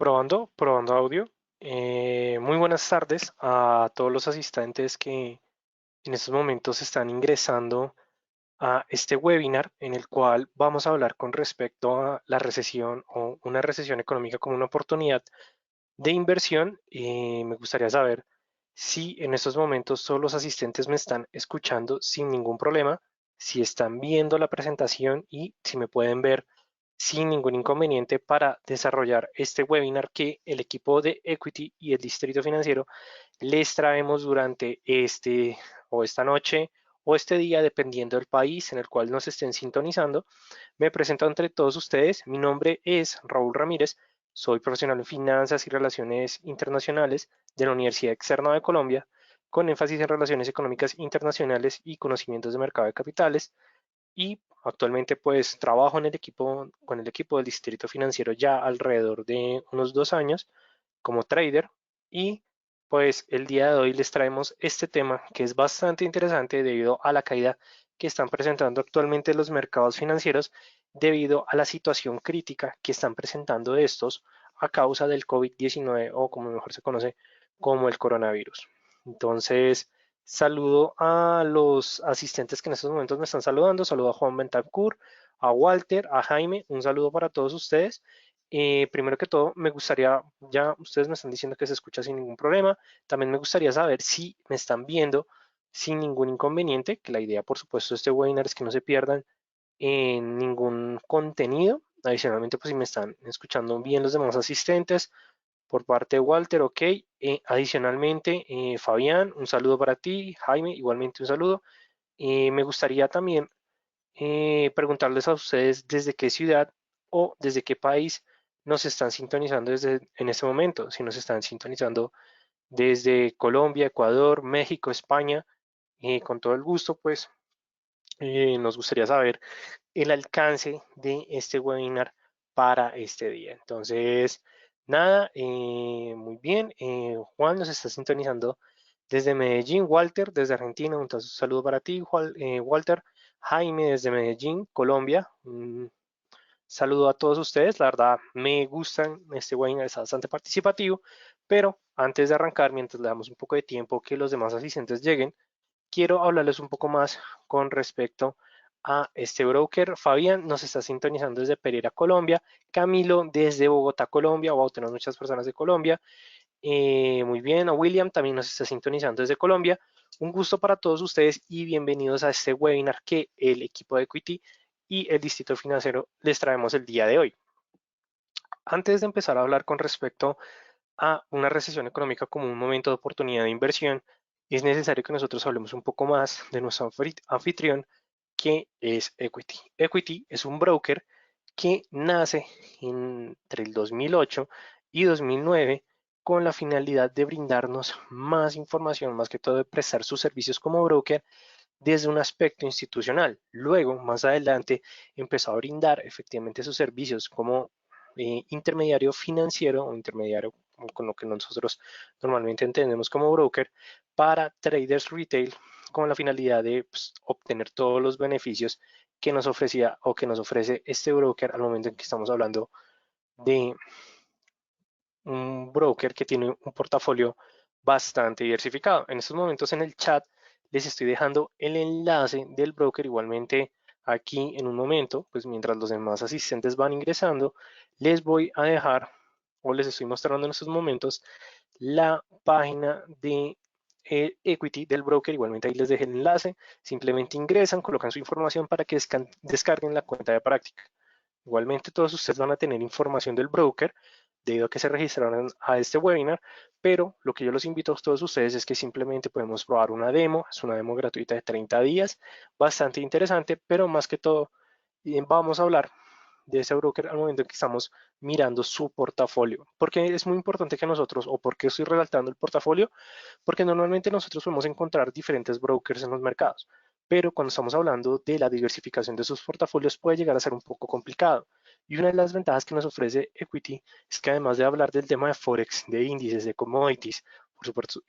Probando audio. Muy buenas tardes a todos los asistentes que en estos momentos están ingresando a este webinar en el cual vamos a hablar con respecto a la recesión o una recesión económica como una oportunidad de inversión. Me gustaría saber si en estos momentos todos los asistentes me están escuchando sin ningún problema, si están viendo la presentación y si me pueden ver sin ningún inconveniente para desarrollar este webinar que el equipo de Equity y el Distrito Financiero les traemos durante esta noche o este día, dependiendo del país en el cual nos estén sintonizando. Me presento entre todos ustedes. Mi nombre es Raúl Ramírez. Soy profesional en finanzas y relaciones internacionales de la Universidad Externa de Colombia, con énfasis en relaciones económicas internacionales y conocimientos de mercado de capitales. Y actualmente pues trabajo con el equipo del Distrito Financiero ya alrededor de unos 2 años como trader. Y pues el día de hoy les traemos este tema que es bastante interesante debido a la caída que están presentando actualmente los mercados financieros debido a la situación crítica que están presentando estos a causa del COVID-19, o como mejor se conoce como el coronavirus. Entonces, saludo a los asistentes que en estos momentos me están saludando. Saludo a Juan Bentancur, a Walter, a Jaime. Un saludo para todos ustedes. Primero que todo, me gustaría, ya ustedes me están diciendo que se escucha sin ningún problema. También me gustaría saber si me están viendo sin ningún inconveniente, que la idea, por supuesto, de este webinar es que no se pierdan en ningún contenido. Adicionalmente, pues si me están escuchando bien los demás asistentes, por parte de Walter, ok. Adicionalmente, Fabián, un saludo para ti. Jaime, igualmente un saludo. Me gustaría también preguntarles a ustedes desde qué ciudad o desde qué país nos están sintonizando en este momento. Si nos están sintonizando desde Colombia, Ecuador, México, España, con todo el gusto, pues nos gustaría saber el alcance de este webinar para este día. Entonces, nada, muy bien. Juan nos está sintonizando desde Medellín, Walter desde Argentina. Entonces, un saludo para ti, Walter. Jaime desde Medellín, Colombia. Un saludo a todos ustedes. La verdad, me gustan este webinar, es bastante participativo. Pero antes de arrancar, mientras le damos un poco de tiempo que los demás asistentes lleguen, quiero hablarles un poco más con respecto a este broker. Fabián nos está sintonizando desde Pereira, Colombia. Camilo desde Bogotá, Colombia. Wow, tenemos muchas personas de Colombia. Muy bien, a William también nos está sintonizando desde Colombia. Un gusto para todos ustedes y bienvenidos a este webinar que el equipo de Equity y el Distrito Financiero les traemos el día de hoy. Antes de empezar a hablar con respecto a una recesión económica como un momento de oportunidad de inversión, es necesario que nosotros hablemos un poco más de nuestro anfitrión, que es Equity. Equity es un broker que nace entre el 2008 y 2009 con la finalidad de brindarnos más información, más que todo de prestar sus servicios como broker desde un aspecto institucional. Luego, más adelante, empezó a brindar efectivamente sus servicios como intermediario financiero o intermediario con lo que nosotros normalmente entendemos como broker para traders retail con la finalidad de pues, obtener todos los beneficios que nos ofrecía o que nos ofrece este broker al momento en que estamos hablando de un broker que tiene un portafolio bastante diversificado. En estos momentos en el chat les estoy dejando el enlace del broker. Igualmente aquí en un momento, pues mientras los demás asistentes van ingresando, les voy a dejar o les estoy mostrando en estos momentos la página de Equity del broker. Igualmente ahí les dejé el enlace. Simplemente ingresan, colocan su información para que descarguen la cuenta de práctica. Igualmente todos ustedes van a tener información del broker debido a que se registraron a este webinar, pero lo que yo los invito a todos ustedes es que simplemente podemos probar una demo. Es una demo gratuita de 30 días, bastante interesante, pero más que todo vamos a hablar de ese broker al momento en que estamos mirando su portafolio. Porque es muy importante que nosotros, o porque estoy resaltando el portafolio, porque normalmente nosotros podemos encontrar diferentes brokers en los mercados, pero cuando estamos hablando de la diversificación de sus portafolios puede llegar a ser un poco complicado. Y una de las ventajas que nos ofrece Equity es que además de hablar del tema de Forex, de índices, de commodities,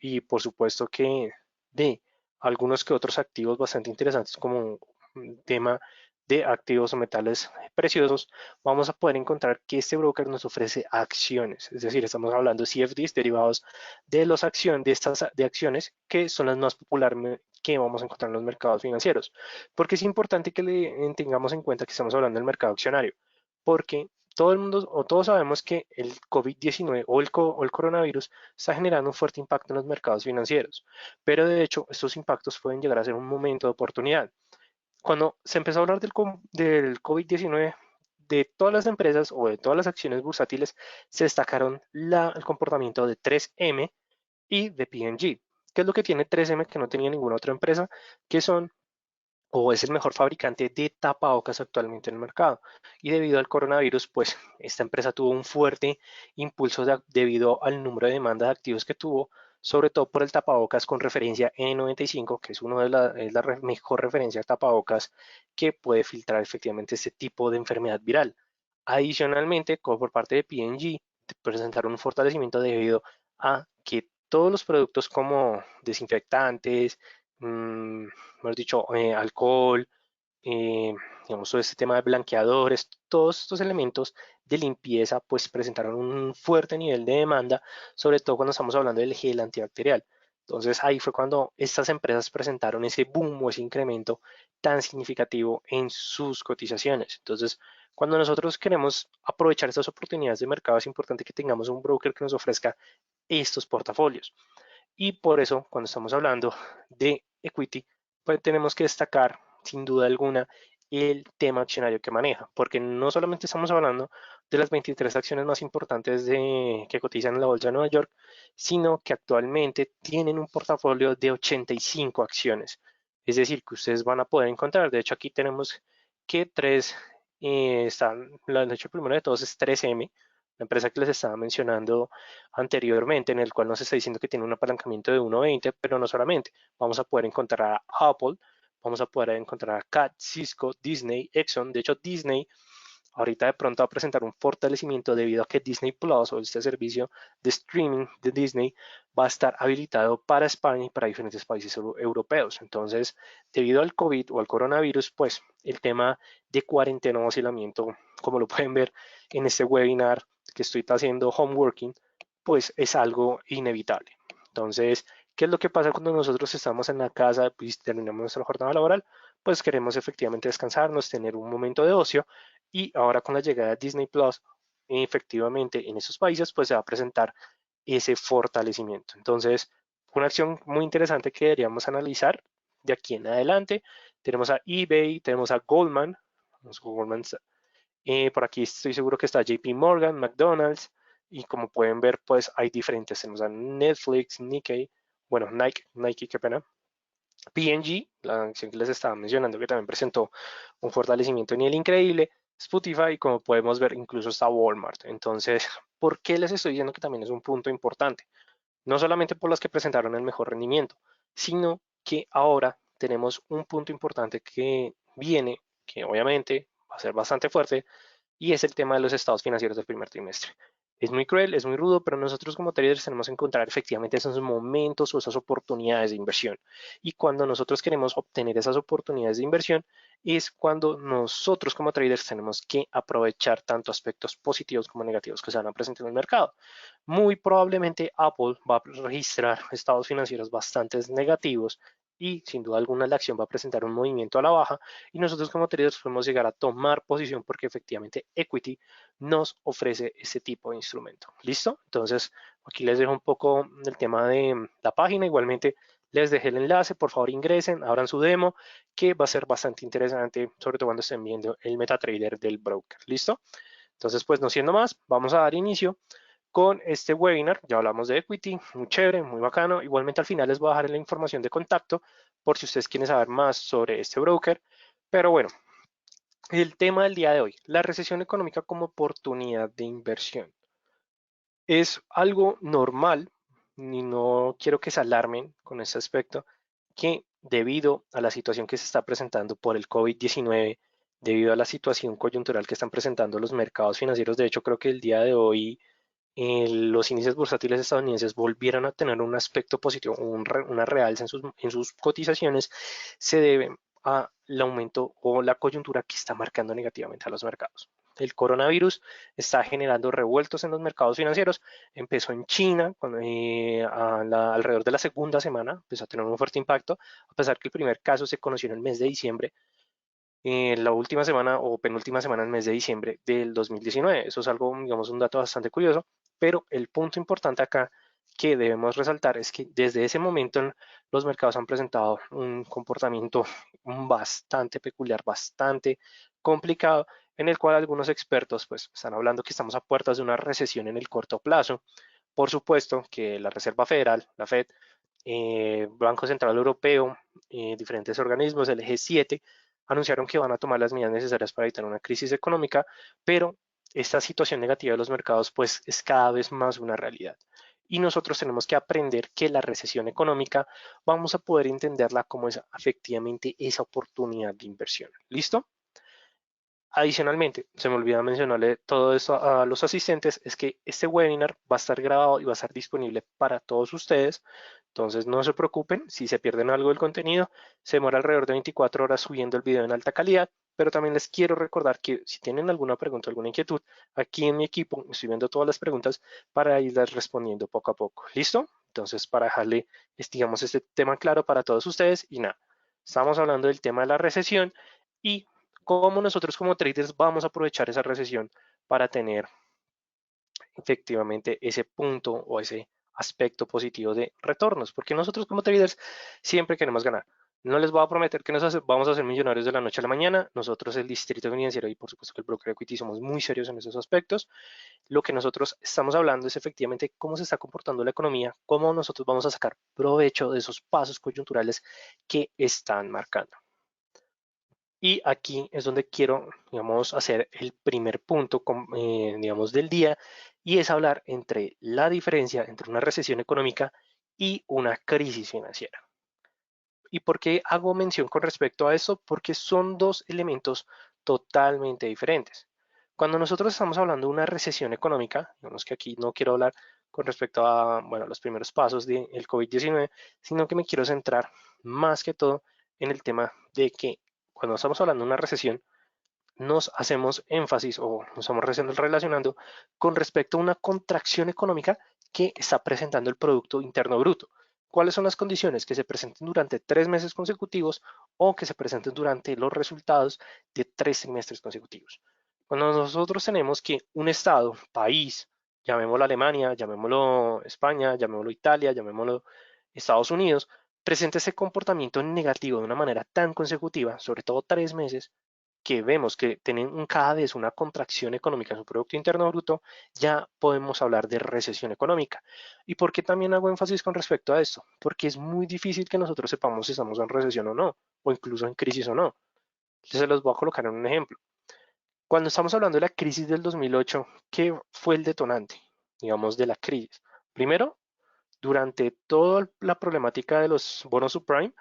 y por supuesto que de algunos que otros activos bastante interesantes como un tema de activos o metales preciosos, vamos a poder encontrar que este broker nos ofrece acciones, es decir, estamos hablando de CFDs derivados de de acciones que son las más populares que vamos a encontrar en los mercados financieros. Porque es importante que tengamos en cuenta que estamos hablando del mercado accionario, porque todo el mundo o todos sabemos que el COVID-19 o el coronavirus está generando un fuerte impacto en los mercados financieros, pero de hecho estos impactos pueden llegar a ser un momento de oportunidad. Cuando se empezó a hablar del COVID-19, de todas las empresas o de todas las acciones bursátiles, se destacaron el comportamiento de 3M y de P&G. ¿Qué es lo que tiene 3M que no tenía ninguna otra empresa? Que son o es el mejor fabricante de tapabocas actualmente en el mercado. Y debido al coronavirus, pues esta empresa tuvo un fuerte impulso debido al número de demanda de activos que tuvo, sobre todo por el tapabocas con referencia N95, que es es la mejor referencia de tapabocas que puede filtrar efectivamente este tipo de enfermedad viral. Adicionalmente, como por parte de P&G, presentaron un fortalecimiento debido a que todos los productos como desinfectantes, mejor dicho, alcohol, eh, digamos, todo este tema de blanqueadores, todos estos elementos de limpieza, pues presentaron un fuerte nivel de demanda, sobre todo cuando estamos hablando del gel antibacterial. Entonces ahí fue cuando estas empresas presentaron ese boom o ese incremento tan significativo en sus cotizaciones. Entonces, cuando nosotros queremos aprovechar estas oportunidades de mercado, es importante que tengamos un broker que nos ofrezca estos portafolios. Y por eso, cuando estamos hablando de equity, pues tenemos que destacar, sin duda alguna, el tema accionario que maneja, porque no solamente estamos hablando de las 23 acciones más importantes que cotizan en la Bolsa de Nueva York, sino que actualmente tienen un portafolio de 85 acciones. Es decir, que ustedes van a poder encontrar, de hecho aquí tenemos que de hecho el primero de todos es 3M, la empresa que les estaba mencionando anteriormente, en el cual nos está diciendo que tiene un apalancamiento de 1.20, pero no solamente. Vamos a poder encontrar a Apple, vamos a poder encontrar a CAT, Cisco, Disney, Exxon. De hecho, Disney ahorita de pronto va a presentar un fortalecimiento debido a que Disney Plus o este servicio de streaming de Disney va a estar habilitado para España y para diferentes países europeos. Entonces, debido al COVID o al coronavirus, pues el tema de cuarentena o aislamiento, como lo pueden ver en este webinar que estoy haciendo home working, pues es algo inevitable. Entonces, ¿qué es lo que pasa cuando nosotros estamos en la casa y terminamos nuestra jornada laboral? Pues queremos efectivamente descansarnos, tener un momento de ocio y ahora con la llegada de Disney Plus, efectivamente en esos países pues se va a presentar ese fortalecimiento. Entonces, una acción muy interesante que deberíamos analizar de aquí en adelante. Tenemos a eBay, tenemos a Goldman, por aquí estoy seguro que está JP Morgan, McDonald's, y como pueden ver, pues hay diferentes. Tenemos a Netflix, Nikkei, bueno, Nike, qué pena. P&G, la acción que les estaba mencionando, que también presentó un fortalecimiento a nivel increíble. Spotify, como podemos ver, incluso está Walmart. Entonces, ¿por qué les estoy diciendo que también es un punto importante? No solamente por las que presentaron el mejor rendimiento, sino que ahora tenemos un punto importante que viene, que obviamente va a ser bastante fuerte, y es el tema de los estados financieros del primer trimestre. Es muy cruel, es muy rudo, pero nosotros como traders tenemos que encontrar efectivamente esos momentos o esas oportunidades de inversión. Y cuando nosotros queremos obtener esas oportunidades de inversión, es cuando nosotros como traders tenemos que aprovechar tanto aspectos positivos como negativos que se van a presentar en el mercado. Muy probablemente Apple va a registrar estados financieros bastante negativos y sin duda alguna la acción va a presentar un movimiento a la baja y nosotros como traders podemos llegar a tomar posición porque efectivamente equity nos ofrece ese tipo de instrumento. ¿Listo? Entonces aquí les dejo un poco el tema de la página. Igualmente les dejé el enlace, por favor ingresen, abran su demo que va a ser bastante interesante, sobre todo cuando estén viendo el MetaTrader del broker. ¿Listo? Entonces pues no siendo más, vamos a dar inicio con este webinar. Ya hablamos de equity, muy chévere, muy bacano. Igualmente al final les voy a dejar la información de contacto por si ustedes quieren saber más sobre este broker. Pero bueno, el tema del día de hoy, la recesión económica como oportunidad de inversión. Es algo normal y no quiero que se alarmen con este aspecto, que debido a la situación que se está presentando por el COVID-19, debido a la situación coyuntural que están presentando los mercados financieros, de hecho creo que el día de hoy los índices bursátiles estadounidenses volvieron a tener un aspecto positivo, una realza en sus cotizaciones, se debe al aumento o la coyuntura que está marcando negativamente a los mercados. El coronavirus está generando revueltos en los mercados financieros. Empezó en China, alrededor de la segunda semana, empezó a tener un fuerte impacto, a pesar que el primer caso se conoció en el mes de diciembre, la última semana o penúltima semana del mes de diciembre del 2019. Eso es algo, digamos, un dato bastante curioso, pero el punto importante acá que debemos resaltar es que desde ese momento los mercados han presentado un comportamiento bastante peculiar, bastante complicado, en el cual algunos expertos pues están hablando que estamos a puertas de una recesión en el corto plazo. Por supuesto que la Reserva Federal, la Fed, Banco Central Europeo, diferentes organismos, el G7, anunciaron que van a tomar las medidas necesarias para evitar una crisis económica, pero esta situación negativa de los mercados pues es cada vez más una realidad. Y nosotros tenemos que aprender que la recesión económica vamos a poder entenderla como es efectivamente esa oportunidad de inversión. ¿Listo? Adicionalmente, se me olvida mencionarle todo esto a los asistentes, es que este webinar va a estar grabado y va a estar disponible para todos ustedes. Entonces no se preocupen si se pierden algo del contenido, se demora alrededor de 24 horas subiendo el video en alta calidad, pero también les quiero recordar que si tienen alguna pregunta, alguna inquietud, aquí en mi equipo estoy viendo todas las preguntas para irlas respondiendo poco a poco. ¿Listo? Entonces para dejarle, digamos, este tema claro para todos ustedes y nada, estamos hablando del tema de la recesión y cómo nosotros como traders vamos a aprovechar esa recesión para tener efectivamente ese punto o ese aspecto positivo de retornos, porque nosotros como traders siempre queremos ganar. No les voy a prometer que vamos a hacer millonarios de la noche a la mañana. Nosotros, el distrito financiero y por supuesto que el broker equity, somos muy serios en esos aspectos. Lo que nosotros estamos hablando es efectivamente cómo se está comportando la economía, cómo nosotros vamos a sacar provecho de esos pasos coyunturales que están marcando. Y aquí es donde quiero, digamos, hacer el primer punto, digamos, del día, y es hablar entre la diferencia entre una recesión económica y una crisis financiera. ¿Y por qué hago mención con respecto a eso? Porque son dos elementos totalmente diferentes. Cuando nosotros estamos hablando de una recesión económica, digamos que aquí no quiero hablar con respecto a, bueno, los primeros pasos del COVID-19, sino que me quiero centrar más que todo en el tema de que cuando estamos hablando de una recesión, nos hacemos énfasis o nos estamos relacionando con respecto a una contracción económica que está presentando el Producto Interno Bruto. ¿Cuáles son las condiciones? Que se presenten durante 3 meses consecutivos o que se presenten durante los resultados de 3 trimestres consecutivos. Cuando nosotros tenemos que un Estado, país, llamémoslo Alemania, llamémoslo España, llamémoslo Italia, llamémoslo Estados Unidos, presenta ese comportamiento negativo de una manera tan consecutiva, sobre todo 3 meses, que vemos que tienen cada vez una contracción económica en su Producto Interno Bruto, ya podemos hablar de recesión económica. ¿Y por qué también hago énfasis con respecto a esto? Porque es muy difícil que nosotros sepamos si estamos en recesión o no, o incluso en crisis o no. Entonces se los voy a colocar en un ejemplo. Cuando estamos hablando de la crisis del 2008, ¿qué fue el detonante, digamos, de la crisis? Primero, durante toda la problemática de los bonos subprime,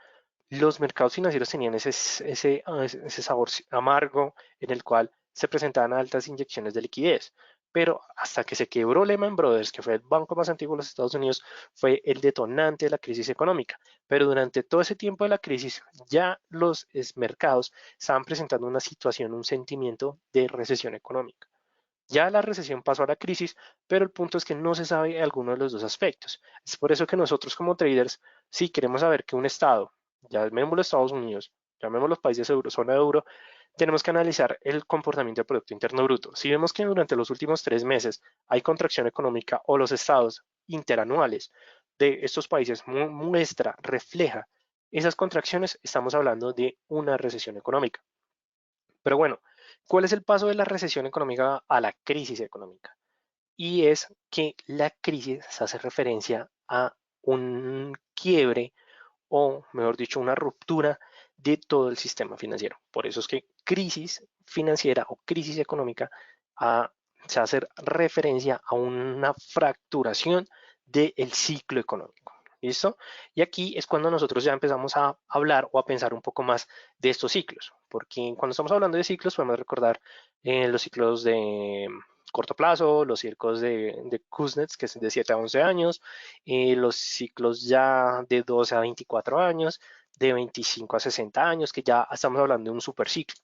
los mercados financieros tenían ese sabor amargo en el cual se presentaban altas inyecciones de liquidez. Pero hasta que se quebró Lehman Brothers, que fue el banco más antiguo de los Estados Unidos, fue el detonante de la crisis económica. Pero durante todo ese tiempo de la crisis, ya los mercados estaban presentando una situación, un sentimiento de recesión económica. Ya la recesión pasó a la crisis, pero el punto es que no se sabe alguno de los dos aspectos. Es por eso que nosotros como traders, si queremos saber que un estado, llamémoslo Estados Unidos, llamémoslo los países euro, zona euro, tenemos que analizar el comportamiento del Producto Interno Bruto. Si vemos que durante los últimos 3 meses hay contracción económica o los estados interanuales de estos países muestra, refleja esas contracciones, estamos hablando de una recesión económica. Pero bueno, ¿cuál es el paso de la recesión económica a la crisis económica? Y es que la crisis se hace referencia a un quiebre o, mejor dicho, una ruptura de todo el sistema financiero. Por eso es que crisis financiera o crisis económica se hace referencia a una fracturación del ciclo económico. ¿Listo? Y aquí es cuando nosotros ya empezamos a hablar o a pensar un poco más de estos ciclos, porque cuando estamos hablando de ciclos podemos recordar los ciclos de corto plazo, los ciclos de Kuznets, que es de 7 a 11 años, los ciclos ya de 12 a 24 años, de 25 a 60 años, que ya estamos hablando de un superciclo.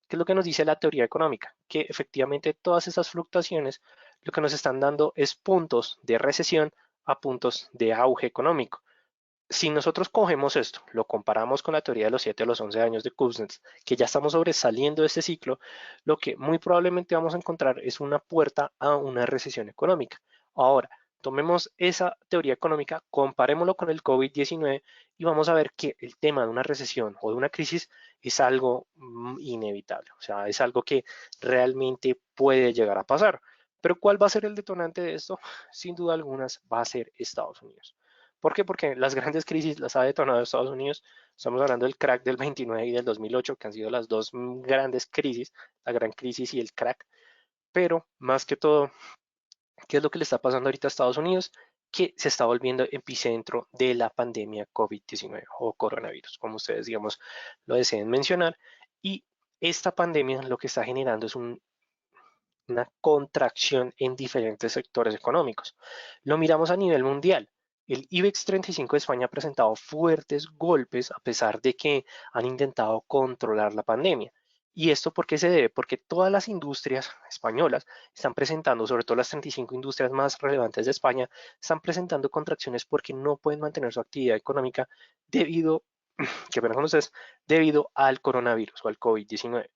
¿Qué es lo que nos dice la teoría económica? Que efectivamente todas esas fluctuaciones lo que nos están dando es puntos de recesión a puntos de auge económico. Si nosotros cogemos esto, lo comparamos con la teoría de los 7 a los 11 años de Kuznets, que ya estamos sobresaliendo de este ciclo, lo que muy probablemente vamos a encontrar es una puerta a una recesión económica. Ahora, tomemos esa teoría económica, comparémoslo con el COVID-19 y vamos a ver que el tema de una recesión o de una crisis es algo inevitable, o sea, es algo que realmente puede llegar a pasar. Pero ¿cuál va a ser el detonante de esto? Sin duda alguna va a ser Estados Unidos. ¿Por qué? Porque las grandes crisis las ha detonado Estados Unidos. Estamos hablando del crack del 29 y del 2008, que han sido las dos grandes crisis, la gran crisis y el crack. Pero más que todo, ¿qué es lo que le está pasando ahorita a Estados Unidos? Que se está volviendo epicentro de la pandemia COVID-19 o coronavirus, como ustedes, digamos, lo deseen mencionar. Y esta pandemia lo que está generando es una contracción en diferentes sectores económicos. Lo miramos a nivel mundial. El IBEX 35 de España ha presentado fuertes golpes a pesar de que han intentado controlar la pandemia. ¿Y esto por qué se debe? Porque todas las industrias españolas están presentando, sobre todo las 35 industrias más relevantes de España, están presentando contracciones porque no pueden mantener su actividad económica debido, que pena con ustedes, debido al coronavirus o al COVID-19.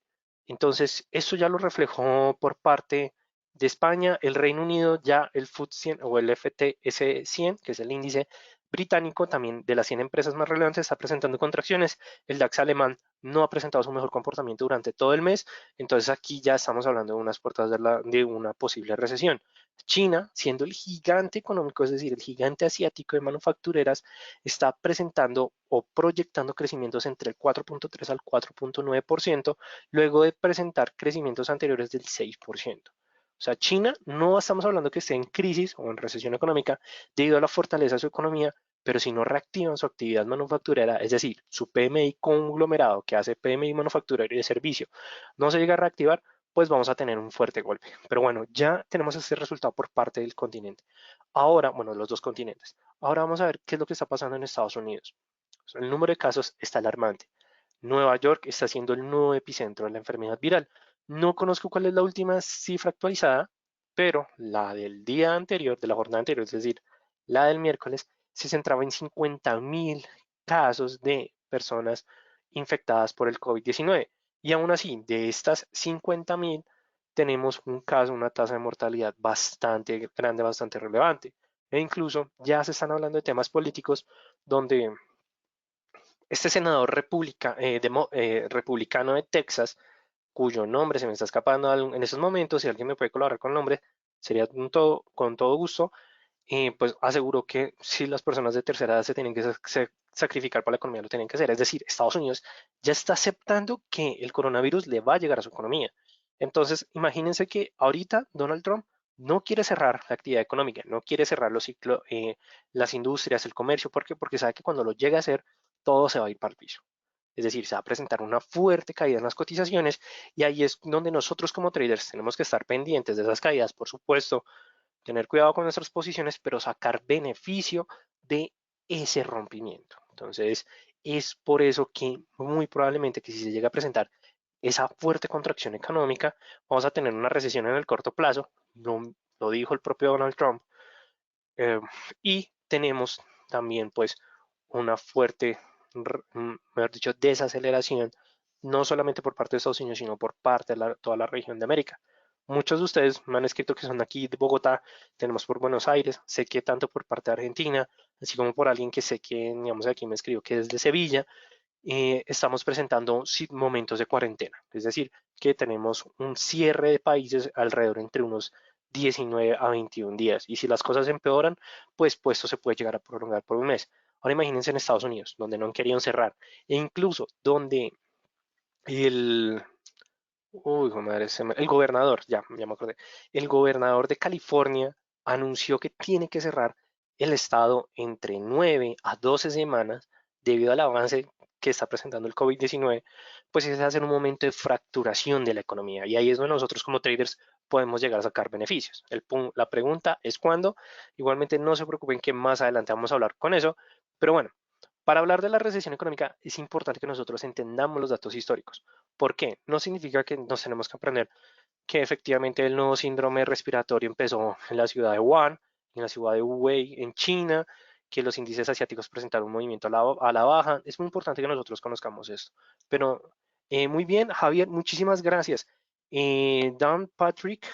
Entonces, esto ya lo reflejó por parte de España, el Reino Unido, ya el FTSE 100 o el FTSE 100, que es el índice británico, también de las 100 empresas más relevantes, está presentando contracciones. El DAX alemán no ha presentado su mejor comportamiento durante todo el mes. Entonces, aquí ya estamos hablando de unas puertas de una posible recesión. China, siendo el gigante económico, es decir, el gigante asiático de manufactureras, está presentando o proyectando crecimientos entre el 4.3 al 4.9%, luego de presentar crecimientos anteriores del 6%. O sea, China no estamos hablando que esté en crisis o en recesión económica debido a la fortaleza de su economía, pero si no reactivan su actividad manufacturera, es decir, su PMI conglomerado que hace PMI manufacturero y de servicio, no se llega a reactivar, pues vamos a tener un fuerte golpe. Pero bueno, ya tenemos este resultado por parte del continente. Ahora, bueno, los dos continentes. Ahora vamos a ver qué es lo que está pasando en Estados Unidos. El número de casos está alarmante. Nueva York está siendo el nuevo epicentro de la enfermedad viral. No conozco cuál es la última cifra actualizada, pero la del día anterior, de la jornada anterior, es decir, la del miércoles, se centraba en 50.000 casos de personas infectadas por el COVID-19. Y aún así, de estas 50.000, tenemos un caso, una tasa de mortalidad bastante grande, bastante relevante. E incluso ya se están hablando de temas políticos donde este senador republicano de Texas, cuyo nombre se me está escapando en estos momentos, si alguien me puede colaborar con el nombre, sería con todo gusto, pues aseguró que si las personas de tercera edad se tienen que sacrificar para la economía, lo tienen que hacer. Es decir, Estados Unidos ya está aceptando que el coronavirus le va a llegar a su economía. Entonces, imagínense que ahorita Donald Trump no quiere cerrar la actividad económica, no quiere cerrar los ciclos, las industrias, el comercio. ¿Por qué? Porque sabe que cuando lo llegue a hacer, todo se va a ir para el piso. Es decir, se va a presentar una fuerte caída en las cotizaciones y ahí es donde nosotros como traders tenemos que estar pendientes de esas caídas, por supuesto, tener cuidado con nuestras posiciones, pero sacar beneficio de ese rompimiento. Entonces, es por eso que muy probablemente que si se llega a presentar esa fuerte contracción económica, vamos a tener una recesión en el corto plazo, lo dijo el propio Donald Trump, eh, y tenemos también pues una fuerte, mejor dicho, desaceleración, no solamente por parte de Estados Unidos, sino por parte de toda la región de América. Muchos de ustedes me han escrito que son aquí de Bogotá, tenemos por Buenos Aires, sé que tanto por parte de Argentina, así como por alguien que sé que, digamos, aquí me escribió que es de Sevilla, estamos presentando momentos de cuarentena, es decir, que tenemos un cierre de países alrededor entre unos 19 a 21 días. Y si las cosas empeoran, pues esto se puede llegar a prolongar por un mes. Ahora imagínense en Estados Unidos, donde no han querido cerrar, e incluso donde el, uy, hijo de madre, el gobernador, ya me acordé, el gobernador de California anunció que tiene que cerrar el estado entre 9 a 12 semanas debido al avance que está presentando el COVID-19, pues ese va a ser un momento de fracturación de la economía y ahí es donde nosotros como traders podemos llegar a sacar beneficios. La pregunta es cuándo. Igualmente no se preocupen que más adelante vamos a hablar con eso, pero bueno, Para hablar de la recesión económica es importante que nosotros entendamos los datos históricos. ¿Por qué? No significa que nos tenemos que aprender que efectivamente el nuevo síndrome respiratorio empezó en la ciudad de Wuhan, en la ciudad de Hubei, en China, que los índices asiáticos presentaron un movimiento a la baja. Es muy importante que nosotros conozcamos esto. Pero muy bien, Javier, muchísimas gracias. Dan Patrick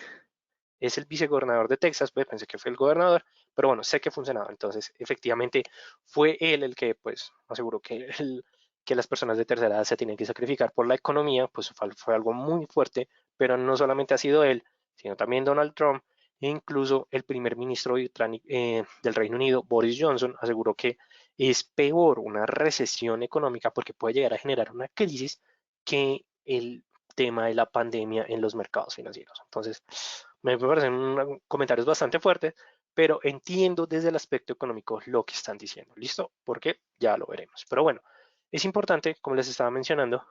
es el vicegobernador de Texas, pues pensé que fue el gobernador, pero bueno, sé que funcionaba. Entonces, efectivamente, fue él el que, pues, aseguró que las personas de tercera edad se tienen que sacrificar por la economía, pues fue algo muy fuerte, pero no solamente ha sido él, sino también Donald Trump e incluso el primer ministro del Reino Unido, Boris Johnson, aseguró que es peor una recesión económica porque puede llegar a generar una crisis que el tema de la pandemia en los mercados financieros. Entonces, me parecen comentarios bastante fuertes, pero entiendo desde el aspecto económico lo que están diciendo. ¿Listo? Porque ya lo veremos. Pero bueno, es importante, como les estaba mencionando,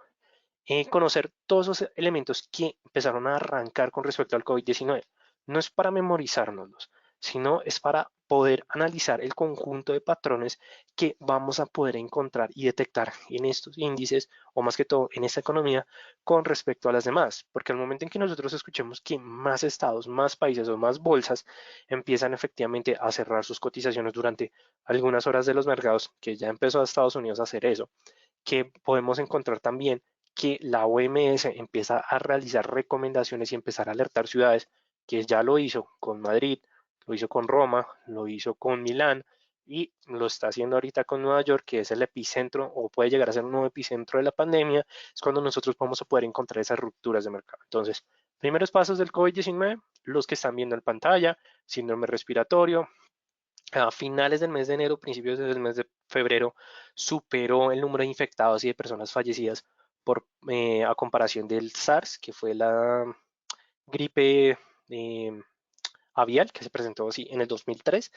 conocer todos esos elementos que empezaron a arrancar con respecto al COVID-19. No es para memorizárnoslos, sino es para poder analizar el conjunto de patrones que vamos a poder encontrar y detectar en estos índices, o más que todo en esta economía, con respecto a las demás. Porque al momento en que nosotros escuchemos que más estados, más países o más bolsas empiezan efectivamente a cerrar sus cotizaciones durante algunas horas de los mercados, que ya empezó a Estados Unidos a hacer eso, que podemos encontrar también que la OMS empieza a realizar recomendaciones y empezar a alertar ciudades, que ya lo hizo con Madrid, lo hizo con Roma, lo hizo con Milán y lo está haciendo ahorita con Nueva York, que es el epicentro o puede llegar a ser un nuevo epicentro de la pandemia, es cuando nosotros vamos a poder encontrar esas rupturas de mercado. Entonces, primeros pasos del COVID-19, los que están viendo en pantalla, síndrome respiratorio, a finales del mes de enero, principios del mes de febrero, superó el número de infectados y de personas fallecidas a comparación del SARS, que fue la gripe eh, avial que se presentó así en el 2003.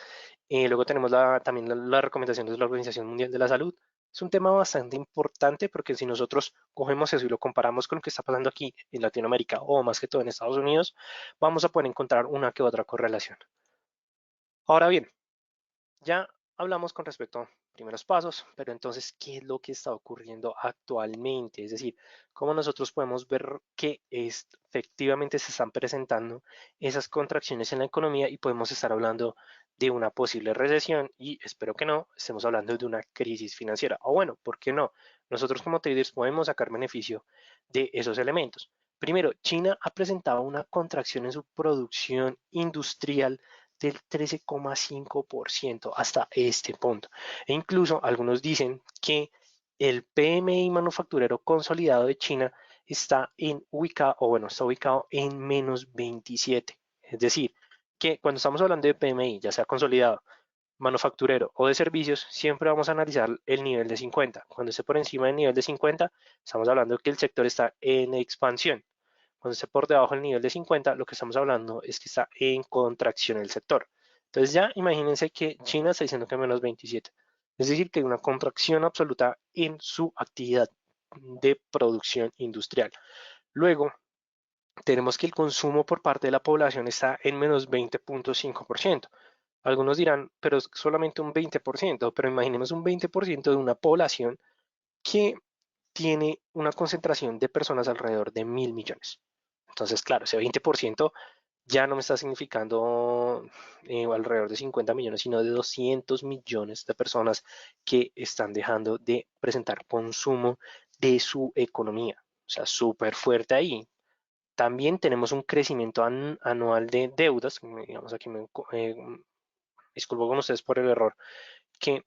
Luego tenemos también las recomendaciones de la Organización Mundial de la Salud. Es un tema bastante importante porque si nosotros cogemos eso y lo comparamos con lo que está pasando aquí en Latinoamérica o más que todo en Estados Unidos, vamos a poder encontrar una que otra correlación. Ahora bien, ya hablamos con respecto a primeros pasos, pero entonces, ¿qué es lo que está ocurriendo actualmente? Es decir, ¿cómo nosotros podemos ver que efectivamente se están presentando esas contracciones en la economía y podemos estar hablando de una posible recesión y espero que no, estemos hablando de una crisis financiera? O bueno, ¿por qué no? Nosotros como traders podemos sacar beneficio de esos elementos. Primero, China ha presentado una contracción en su producción industrial del 13,5% hasta este punto. E incluso algunos dicen que el PMI manufacturero consolidado de China está ubicado en menos 27. Es decir, que cuando estamos hablando de PMI, ya sea consolidado, manufacturero o de servicios, siempre vamos a analizar el nivel de 50. Cuando esté por encima del nivel de 50, estamos hablando de que el sector está en expansión. Cuando esté por debajo del nivel de 50, lo que estamos hablando es que está en contracción el sector. Entonces ya imagínense que China está diciendo que menos 27. Es decir, que hay una contracción absoluta en su actividad de producción industrial. Luego, tenemos que el consumo por parte de la población está en menos 20,5%. Algunos dirán, pero es solamente un 20%, pero imaginemos un 20% de una población que tiene una concentración de personas alrededor de 1.000 millones. Entonces, claro, ese 20% ya no me está significando alrededor de 50 millones, sino de 200 millones de personas que están dejando de presentar consumo de su economía. O sea, súper fuerte ahí. También tenemos un crecimiento anual de deudas. Digamos, aquí disculpo con ustedes por el error que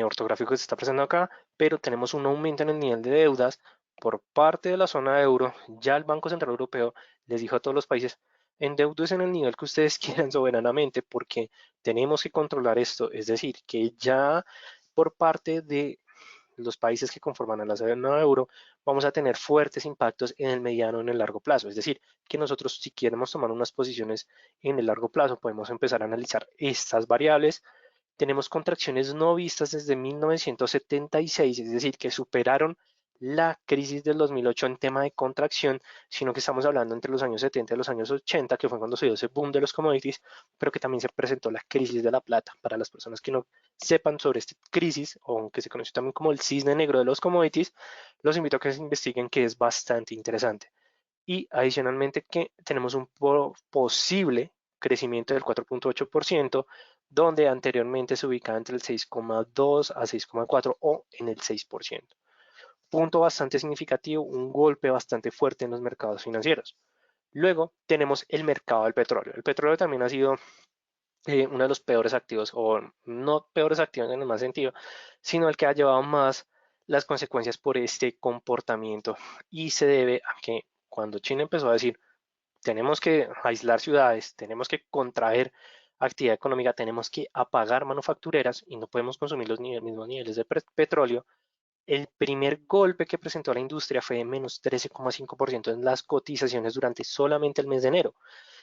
ortográfico que se está presentando acá, pero tenemos un aumento en el nivel de deudas por parte de la zona euro. Ya el Banco Central Europeo les dijo a todos los países, endeudos en el nivel que ustedes quieran soberanamente porque tenemos que controlar esto. Es decir, que ya por parte de los países que conforman a la zona euro, vamos a tener fuertes impactos en el mediano y en el largo plazo. Es decir, que nosotros si queremos tomar unas posiciones en el largo plazo, podemos empezar a analizar estas variables. Tenemos contracciones no vistas desde 1976, es decir, que superaron la crisis del 2008 en tema de contracción, sino que estamos hablando entre los años 70 y los años 80, que fue cuando se dio ese boom de los commodities, pero que también se presentó la crisis de la plata. Para las personas que no sepan sobre esta crisis, o que se conoce también como el cisne negro de los commodities, los invito a que se investiguen, que es bastante interesante. Y adicionalmente que tenemos un posible crecimiento del 4.8%, donde anteriormente se ubicaba entre el 6,2 a 6,4 o en el 6%. Punto bastante significativo, un golpe bastante fuerte en los mercados financieros. Luego tenemos el mercado del petróleo. El petróleo también ha sido uno de los peores activos, o no peores activos en el más sentido, sino el que ha llevado más las consecuencias por este comportamiento. Y se debe a que cuando China empezó a decir, tenemos que aislar ciudades, tenemos que contraer actividad económica, tenemos que apagar manufactureras y no podemos consumir los mismos niveles de petróleo, el primer golpe que presentó la industria fue de menos 13,5% en las cotizaciones durante solamente el mes de enero.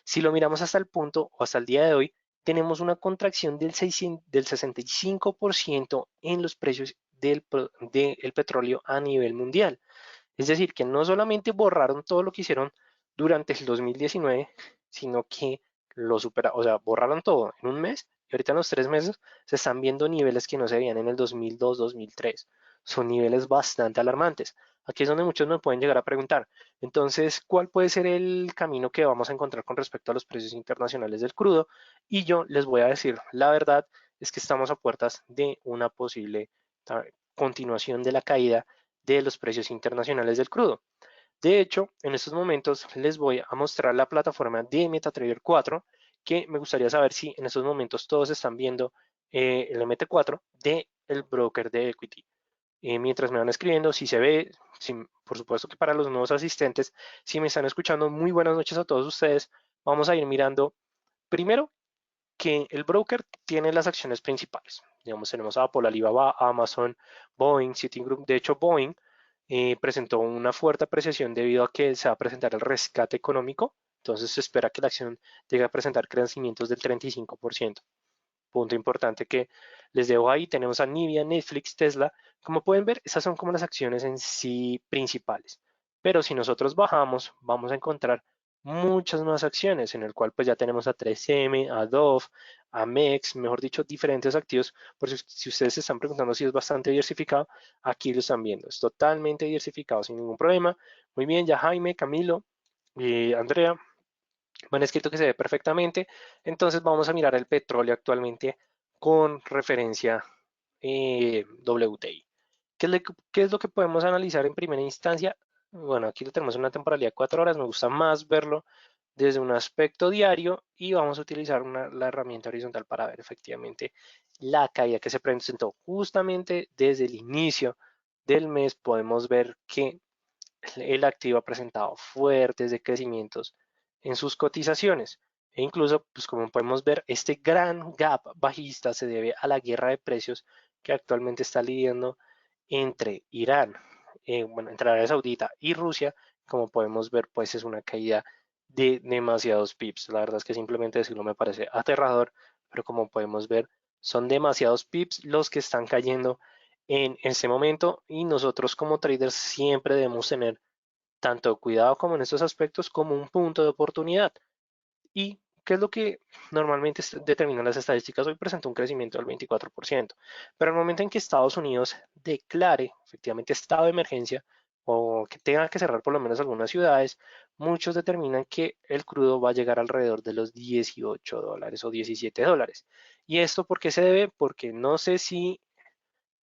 Si lo miramos hasta el punto o hasta el día de hoy, tenemos una contracción del 65% en los precios del petróleo a nivel mundial. Es decir, que no solamente borraron todo lo que hicieron durante el 2019, sino que lo superaron, o sea, borraron todo en un mes y ahorita en los 3 meses se están viendo niveles que no se veían en el 2002-2003. Son niveles bastante alarmantes. Aquí es donde muchos me pueden llegar a preguntar, entonces, ¿cuál puede ser el camino que vamos a encontrar con respecto a los precios internacionales del crudo? Y yo les voy a decir, la verdad es que estamos a puertas de una posible continuación de la caída de los precios internacionales del crudo. De hecho, en estos momentos les voy a mostrar la plataforma de MetaTrader 4, que me gustaría saber si en estos momentos todos están viendo el MT4 del broker de equity. Mientras me van escribiendo, si se ve, si, por supuesto que para los nuevos asistentes, si me están escuchando, muy buenas noches a todos ustedes. Vamos a ir mirando primero que el broker tiene las acciones principales. Digamos, tenemos Apple, Alibaba, Amazon, Boeing, Citigroup. De hecho, Boeing presentó una fuerte apreciación debido a que se va a presentar el rescate económico. Entonces se espera que la acción llegue a presentar crecimientos del 35%. Punto importante que les dejo ahí. Tenemos a Nvidia, Netflix, Tesla. Como pueden ver, esas son como las acciones en sí principales. Pero si nosotros bajamos, vamos a encontrar muchas más acciones, en el cual pues ya tenemos a 3M, a Dove, a MEX, mejor dicho, diferentes activos. Por si ustedes se están preguntando si es bastante diversificado, aquí lo están viendo. Es totalmente diversificado sin ningún problema. Muy bien, ya Jaime, Camilo y Andrea me han escrito que se ve perfectamente. Entonces vamos a mirar el petróleo actualmente con referencia WTI. ¿Qué es lo que podemos analizar en primera instancia? Bueno, aquí lo tenemos en una temporalidad de 4 horas. Me gusta más verlo desde un aspecto diario y vamos a utilizar la herramienta horizontal para ver efectivamente la caída que se presentó justamente desde el inicio del mes. Podemos ver que el activo ha presentado fuertes decrecimientos en sus cotizaciones. E incluso, pues como podemos ver, este gran gap bajista se debe a la guerra de precios que actualmente está lidiando entre Irán, bueno, entre Arabia Saudita y Rusia. Como podemos ver, pues es una caída de demasiados pips. La verdad es que simplemente decirlo me parece aterrador, pero como podemos ver, son demasiados pips los que están cayendo en este momento y nosotros como traders siempre debemos tener tanto cuidado como en estos aspectos como un punto de oportunidad. ¿Y qué es lo que normalmente determinan las estadísticas? Hoy presentó un crecimiento del 24%, pero el momento en que Estados Unidos declare efectivamente estado de emergencia o que tenga que cerrar por lo menos algunas ciudades, muchos determinan que el crudo va a llegar alrededor de los $18 o $17. ¿Y esto por qué se debe? Porque no sé si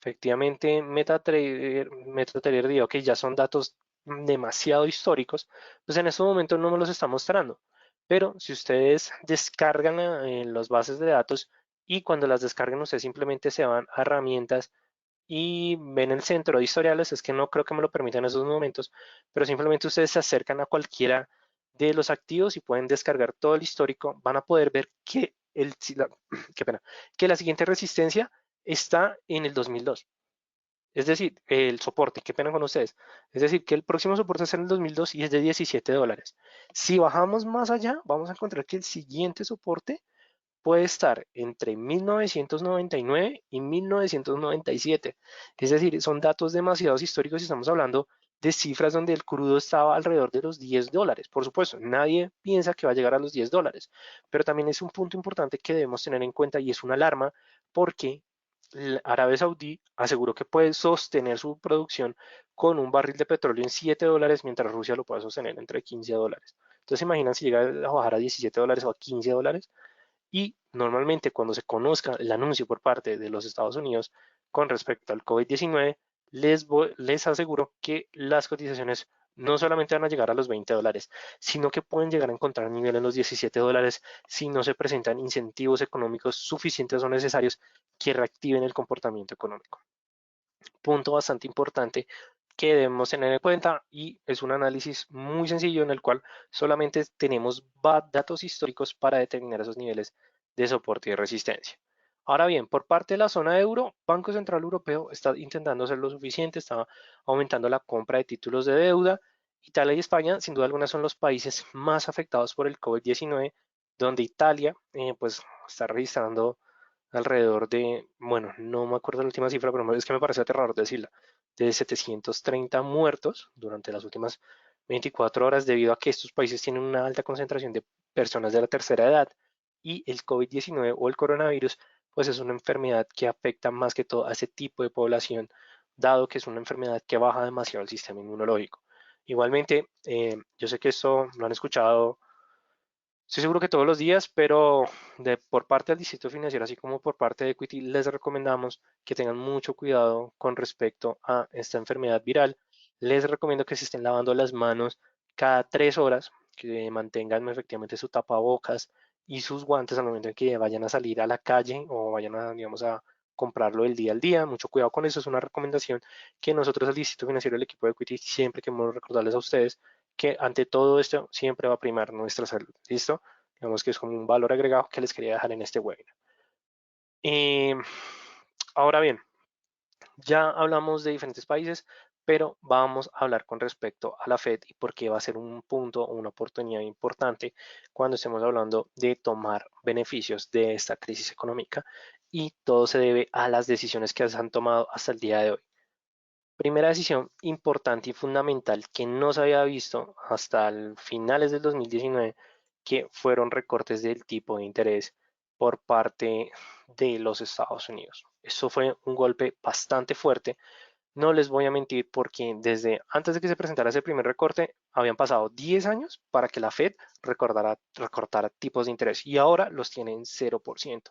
efectivamente, MetaTrader dijo que ya son datos demasiado históricos, pues en estos momentos no me los está mostrando. Pero si ustedes descargan las bases de datos y cuando las descarguen ustedes simplemente se van a herramientas y ven el centro de historiales, es que no creo que me lo permitan en esos momentos, pero simplemente ustedes se acercan a cualquiera de los activos y pueden descargar todo el histórico, van a poder ver que qué pena, que la siguiente resistencia está en el 2002. Es decir, el soporte, qué pena con ustedes. Es decir, que el próximo soporte es en el 2002 y es de $17. Si bajamos más allá, vamos a encontrar que el siguiente soporte puede estar entre 1999 y 1997. Es decir, son datos demasiados históricos y estamos hablando de cifras donde el crudo estaba alrededor de los $10. Por supuesto, nadie piensa que va a llegar a los $10, pero también es un punto importante que debemos tener en cuenta y es una alarma porque Arabia Saudí aseguró que puede sostener su producción con un barril de petróleo en $7, mientras Rusia lo puede sostener entre $15. Entonces, imaginan si llega a bajar a $17 o a $15. Y normalmente cuando se conozca el anuncio por parte de los Estados Unidos con respecto al COVID-19, les aseguro que las cotizaciones no solamente van a llegar a los $20, sino que pueden llegar a encontrar nivel en los $17 si no se presentan incentivos económicos suficientes o necesarios que reactiven el comportamiento económico. Punto bastante importante que debemos tener en cuenta y es un análisis muy sencillo en el cual solamente tenemos datos históricos para determinar esos niveles de soporte y resistencia. Ahora bien, por parte de la zona euro, Banco Central Europeo está intentando hacer lo suficiente, está aumentando la compra de títulos de deuda. Italia y España, sin duda alguna, son los países más afectados por el COVID-19, donde Italia pues está registrando alrededor de, bueno, no me acuerdo la última cifra, pero es que me parece aterrador decirla, de 730 muertos durante las últimas 24 horas debido a que estos países tienen una alta concentración de personas de la tercera edad y el COVID-19 o el coronavirus, pues es una enfermedad que afecta más que todo a ese tipo de población, dado que es una enfermedad que baja demasiado el sistema inmunológico. Igualmente, yo sé que esto lo han escuchado. Estoy seguro que todos los días, pero por parte del Distrito Financiero, así como por parte de Equity, les recomendamos que tengan mucho cuidado con respecto a esta enfermedad viral. Les recomiendo que se estén lavando las manos cada 3 horas, que mantengan efectivamente su tapabocas y sus guantes al momento en que vayan a salir a la calle o vayan a, digamos, a comprarlo del día al día. Mucho cuidado con eso, es una recomendación que nosotros al Distrito Financiero, el equipo de Equity, siempre queremos recordarles a ustedes que ante todo esto siempre va a primar nuestra salud. ¿Listo? Digamos que es como un valor agregado que les quería dejar en este webinar. Eh, Ahora bien, ya hablamos de diferentes países, pero vamos a hablar con respecto a la Fed y por qué va a ser un punto o una oportunidad importante cuando estemos hablando de tomar beneficios de esta crisis económica y todo se debe a las decisiones que se han tomado hasta el día de hoy. Primera decisión importante y fundamental que no se había visto hasta finales del 2019, que fueron recortes del tipo de interés por parte de los Estados Unidos. Eso fue un golpe bastante fuerte. No les voy a mentir porque desde antes de que se presentara ese primer recorte, habían pasado 10 años para que la Fed recortara tipos de interés y ahora los tiene en 0%.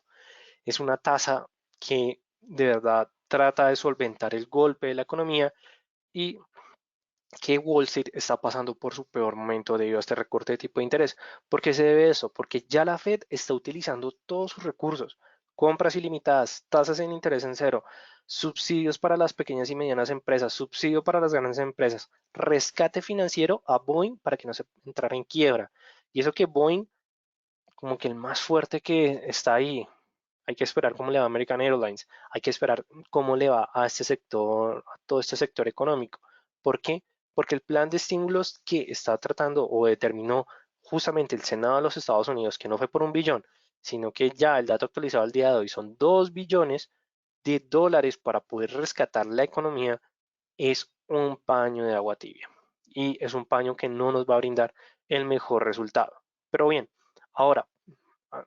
Es una tasa que de verdad trata de solventar el golpe de la economía y que Wall Street está pasando por su peor momento debido a este recorte de tipo de interés. ¿Por qué se debe eso? Porque ya la Fed está utilizando todos sus recursos, compras ilimitadas, tasas en interés en cero, subsidios para las pequeñas y medianas empresas, subsidio para las grandes empresas, rescate financiero a Boeing para que no se entrara en quiebra. Y eso que Boeing, como que el más fuerte que está ahí, hay que esperar cómo le va a American Airlines, hay que esperar cómo le va a este sector, a todo este sector económico. ¿Por qué? Porque el plan de estímulos que está tratando o determinó justamente el Senado de los Estados Unidos, que no fue por 1 billón, sino que ya el dato actualizado al día de hoy son 2 billones de dólares para poder rescatar la economía, es un paño de agua tibia. Y es un paño que no nos va a brindar el mejor resultado. Pero bien, ahora,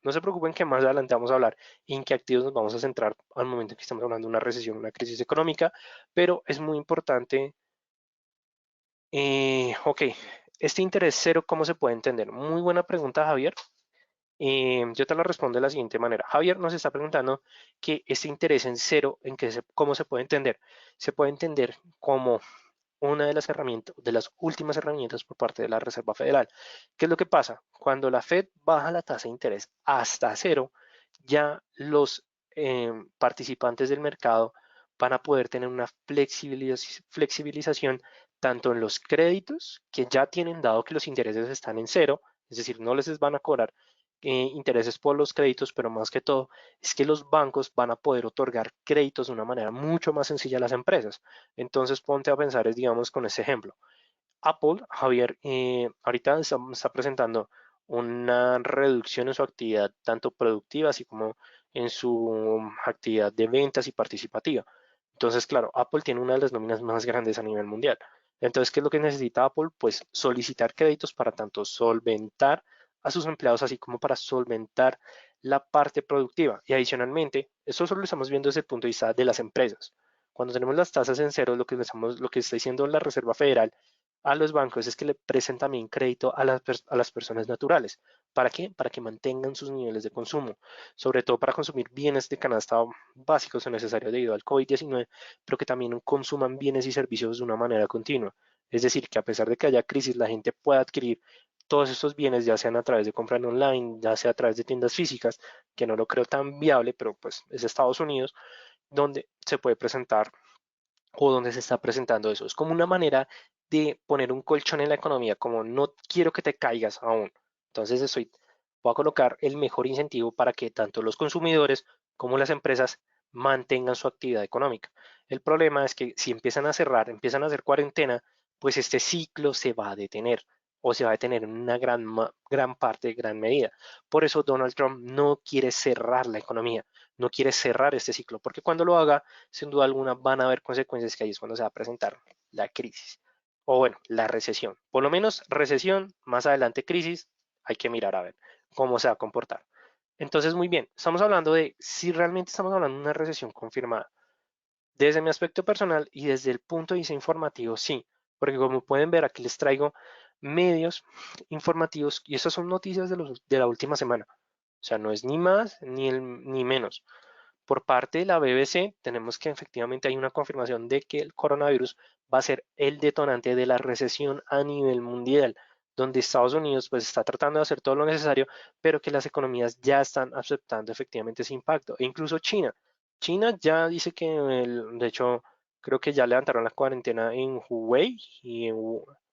no se preocupen que más adelante vamos a hablar en qué activos nos vamos a centrar al momento en que estamos hablando de una recesión, una crisis económica, pero es muy importante. Ok, este interés cero, ¿cómo se puede entender? Muy buena pregunta, Javier. Yo te la respondo de la siguiente manera. Javier nos está preguntando que este interés en cero, ¿cómo se puede entender? Se puede entender como una de las herramientas, de las últimas herramientas por parte de la Reserva Federal. ¿Qué es lo que pasa? Cuando la Fed baja la tasa de interés hasta cero, ya los participantes del mercado van a poder tener una flexibilización tanto en los créditos que ya tienen dado que los intereses están en cero, es decir, no les van a cobrar intereses por los créditos, pero más que todo es que los bancos van a poder otorgar créditos de una manera mucho más sencilla a las empresas. Entonces ponte a pensar, digamos, con este ejemplo. Apple, Javier, ahorita está presentando una reducción en su actividad tanto productiva así como en su actividad de ventas y participativa. Entonces, claro, Apple tiene una de las nóminas más grandes a nivel mundial. Entonces, ¿qué es lo que necesita Apple? Pues solicitar créditos para tanto solventar a sus empleados, así como para solventar la parte productiva. Y adicionalmente, eso solo lo estamos viendo desde el punto de vista de las empresas. Cuando tenemos las tasas en cero, lo que está diciendo la Reserva Federal a los bancos es que le presten también crédito a las personas naturales. ¿Para qué? Para que mantengan sus niveles de consumo, sobre todo para consumir bienes de canasta básicos o necesarios debido al COVID-19, pero que también consuman bienes y servicios de una manera continua. Es decir, que a pesar de que haya crisis, la gente pueda adquirir todos estos bienes, ya sean a través de compra en online, ya sea a través de tiendas físicas, que no lo creo tan viable, pero pues es Estados Unidos, donde se puede presentar o donde se está presentando eso. Es como una manera de poner un colchón en la economía, como no quiero que te caigas aún. Entonces voy a colocar el mejor incentivo para que tanto los consumidores como las empresas mantengan su actividad económica. El problema es que si empiezan a cerrar, empiezan a hacer cuarentena, pues este ciclo se va a detener o se va a detener en una gran parte, gran medida. Por eso Donald Trump no quiere cerrar la economía, no quiere cerrar este ciclo, porque cuando lo haga, sin duda alguna van a haber consecuencias que ahí es cuando se va a presentar la crisis. O bueno, la recesión. Por lo menos recesión, más adelante crisis, hay que mirar a ver cómo se va a comportar. Entonces, muy bien, estamos hablando de si realmente estamos hablando de una recesión confirmada. Desde mi aspecto personal y desde el punto de vista informativo, sí, porque como pueden ver, aquí les traigo medios informativos y estas son noticias de la última semana. O sea, no es ni más ni menos. Por parte de la BBC, tenemos que efectivamente hay una confirmación de que el coronavirus va a ser el detonante de la recesión a nivel mundial, donde Estados Unidos pues está tratando de hacer todo lo necesario, pero que las economías ya están aceptando efectivamente ese impacto. E incluso China. China ya dice que, de hecho, creo que ya levantaron la cuarentena en Hubei y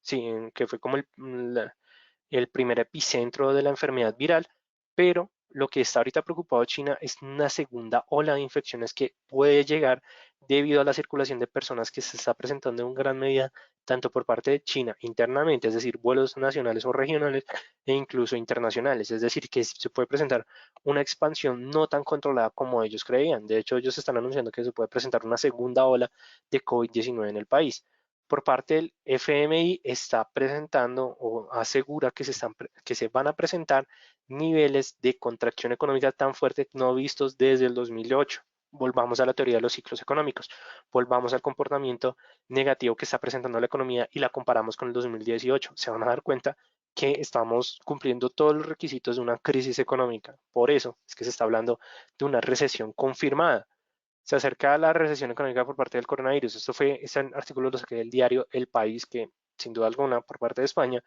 sí, que fue como el primer epicentro de la enfermedad viral, pero lo que está ahorita preocupado China es una segunda ola de infecciones que puede llegar debido a la circulación de personas que se está presentando en gran medida tanto por parte de China internamente, es decir, vuelos nacionales o regionales e incluso internacionales, es decir, que se puede presentar una expansión no tan controlada como ellos creían. De hecho, ellos están anunciando que se puede presentar una segunda ola de COVID-19 en el país. Por parte del FMI está presentando o asegura que se van a presentar niveles de contracción económica tan fuertes no vistos desde el 2008. Volvamos a la teoría de los ciclos económicos, volvamos al comportamiento negativo que está presentando la economía y la comparamos con el 2018. Se van a dar cuenta que estamos cumpliendo todos los requisitos de una crisis económica. Por eso es que se está hablando de una recesión confirmada. Se acerca a la recesión económica por parte del coronavirus. Este artículo lo saqué del diario El País, que sin duda alguna por parte de España,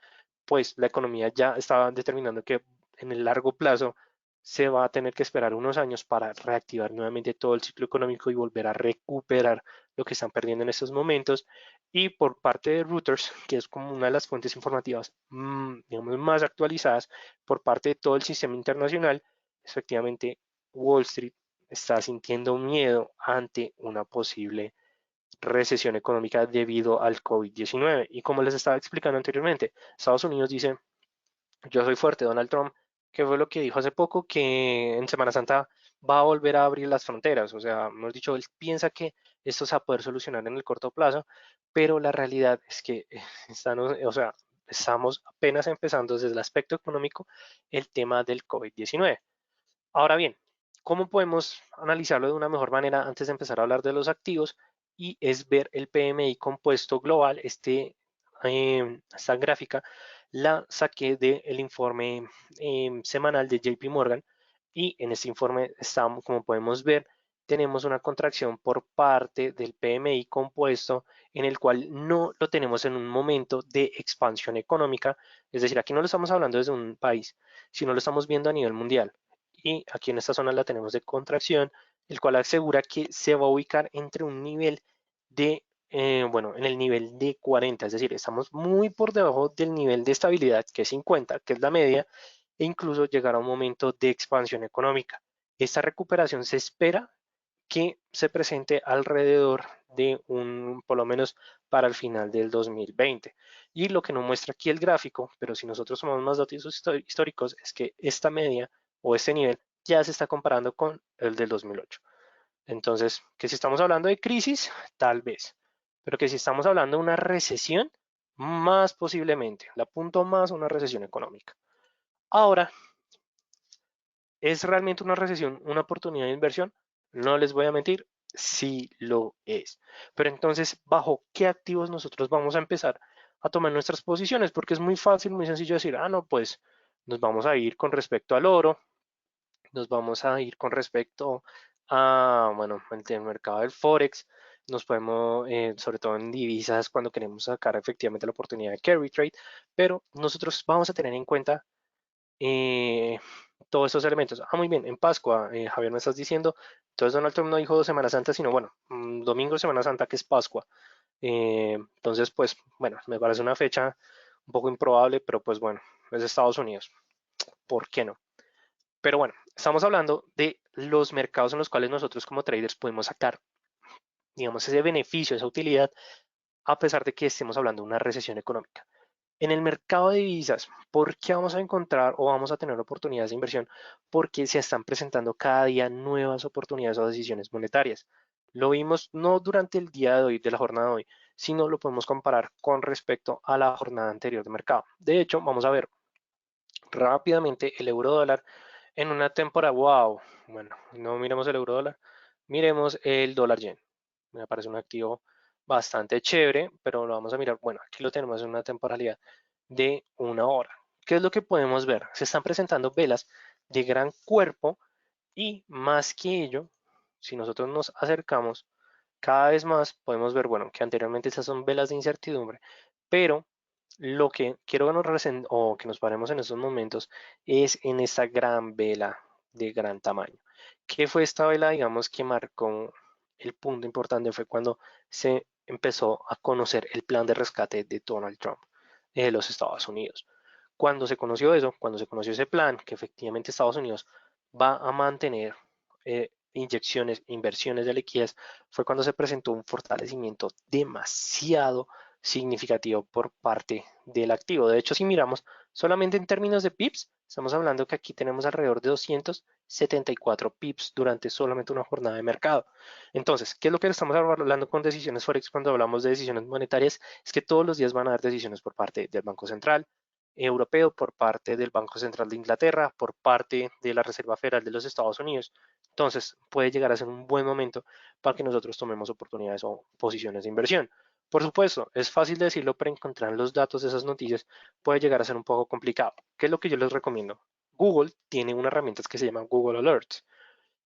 pues la economía ya estaba determinando que en el largo plazo se va a tener que esperar unos años para reactivar nuevamente todo el ciclo económico y volver a recuperar lo que están perdiendo en estos momentos. Y por parte de Reuters, que es como una de las fuentes informativas digamos, más actualizadas por parte de todo el sistema internacional, efectivamente Wall Street está sintiendo miedo ante una posible recesión económica debido al COVID-19. Y como les estaba explicando anteriormente, Estados Unidos dice, yo soy fuerte, Donald Trump, que fue lo que dijo hace poco, que en Semana Santa va a volver a abrir las fronteras. O sea, hemos dicho, él piensa que esto se va a poder solucionar en el corto plazo, pero la realidad es que o sea, estamos apenas empezando desde el aspecto económico el tema del COVID-19. Ahora bien, ¿cómo podemos analizarlo de una mejor manera antes de empezar a hablar de los activos? Y es ver el PMI compuesto global, esta gráfica la saqué del informe semanal de JP Morgan y en este informe estamos, como podemos ver, tenemos una contracción por parte del PMI compuesto en el cual no lo tenemos en un momento de expansión económica, es decir, aquí no lo estamos hablando desde un país, sino lo estamos viendo a nivel mundial y aquí en esta zona la tenemos de contracción, el cual asegura que se va a ubicar entre un nivel bueno, en el nivel de 40, es decir, estamos muy por debajo del nivel de estabilidad que es 50, que es la media, e incluso llegar a un momento de expansión económica. Esta recuperación se espera que se presente alrededor de por lo menos para el final del 2020. Y lo que nos muestra aquí el gráfico, pero si nosotros tomamos más datos históricos, es que esta media o este nivel ya se está comparando con el del 2008. Entonces, que si estamos hablando de crisis, tal vez, pero que si estamos hablando de una recesión, más posiblemente, la apunto más a una recesión económica. Ahora, ¿es realmente una recesión una oportunidad de inversión? No les voy a mentir, sí lo es. Pero entonces, ¿bajo qué activos nosotros vamos a empezar a tomar nuestras posiciones? Porque es muy fácil, muy sencillo decir, ah, no, pues nos vamos a ir con respecto al oro, nos vamos a ir con respecto a, bueno, el mercado del Forex, nos podemos, sobre todo en divisas, cuando queremos sacar efectivamente la oportunidad de carry trade, pero nosotros vamos a tener en cuenta eh, todos estos elementos. Ah, muy bien, en Pascua, Javier, me estás diciendo, entonces Donald Trump no dijo Semana Santa, sino bueno, domingo Semana Santa, que es Pascua. Entonces, pues, bueno, me parece una fecha un poco improbable, pero pues bueno, es Estados Unidos, ¿por qué no? Pero bueno, estamos hablando de los mercados en los cuales nosotros como traders podemos sacar, digamos, ese beneficio, esa utilidad, a pesar de que estemos hablando de una recesión económica. En el mercado de divisas, ¿por qué vamos a encontrar o vamos a tener oportunidades de inversión? Porque se están presentando cada día nuevas oportunidades o decisiones monetarias. Lo vimos no durante el día de hoy, de la jornada de hoy, sino lo podemos comparar con respecto a la jornada anterior de mercado. De hecho, vamos a ver rápidamente el euro dólar en una temporada. Wow, bueno, no miremos el euro dólar, miremos el dólar yen. Me parece un activo bastante chévere, pero lo vamos a mirar. Bueno, aquí lo tenemos en una temporalidad de una hora. ¿Qué es lo que podemos ver? Se están presentando velas de gran cuerpo y más que ello, si nosotros nos acercamos cada vez más, podemos ver, bueno, que anteriormente esas son velas de incertidumbre, pero lo que quiero o que nos paremos en estos momentos es en esta gran vela de gran tamaño. ¿Qué fue esta vela, digamos, que marcó el punto importante? Fue cuando se empezó a conocer el plan de rescate de Donald Trump de los Estados Unidos. Cuando se conoció eso, cuando se conoció ese plan, que efectivamente Estados Unidos va a mantener inyecciones, inversiones de liquidez, fue cuando se presentó un fortalecimiento demasiado significativo por parte del activo. De hecho, si miramos solamente en términos de pips, estamos hablando que aquí tenemos alrededor de 274 pips durante solamente una jornada de mercado. Entonces, ¿qué es lo que estamos hablando con decisiones Forex cuando hablamos de decisiones monetarias? Es que todos los días van a haber decisiones por parte del Banco Central Europeo, por parte del Banco Central de Inglaterra, por parte de la Reserva Federal de los Estados Unidos. Entonces, puede llegar a ser un buen momento para que nosotros tomemos oportunidades o posiciones de inversión. Por supuesto, es fácil decirlo, pero encontrar los datos de esas noticias puede llegar a ser un poco complicado. ¿Qué es lo que yo les recomiendo? Google tiene una herramienta que se llama Google Alerts.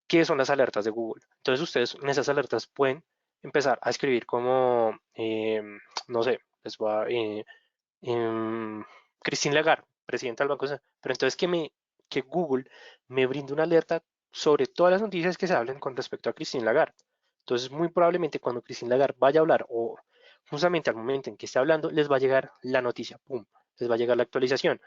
¿Qué son las alertas de Google? Entonces ustedes en esas alertas pueden empezar a escribir como, no sé, les voy a, Christine Lagarde, presidenta del Banco Central, pero entonces que Google me brinde una alerta sobre todas las noticias que se hablen con respecto a Christine Lagarde. Entonces, muy probablemente cuando Christine Lagarde vaya a hablar o justamente al momento en que esté hablando, les va a llegar la noticia, ¡pum! Les va a llegar la actualización.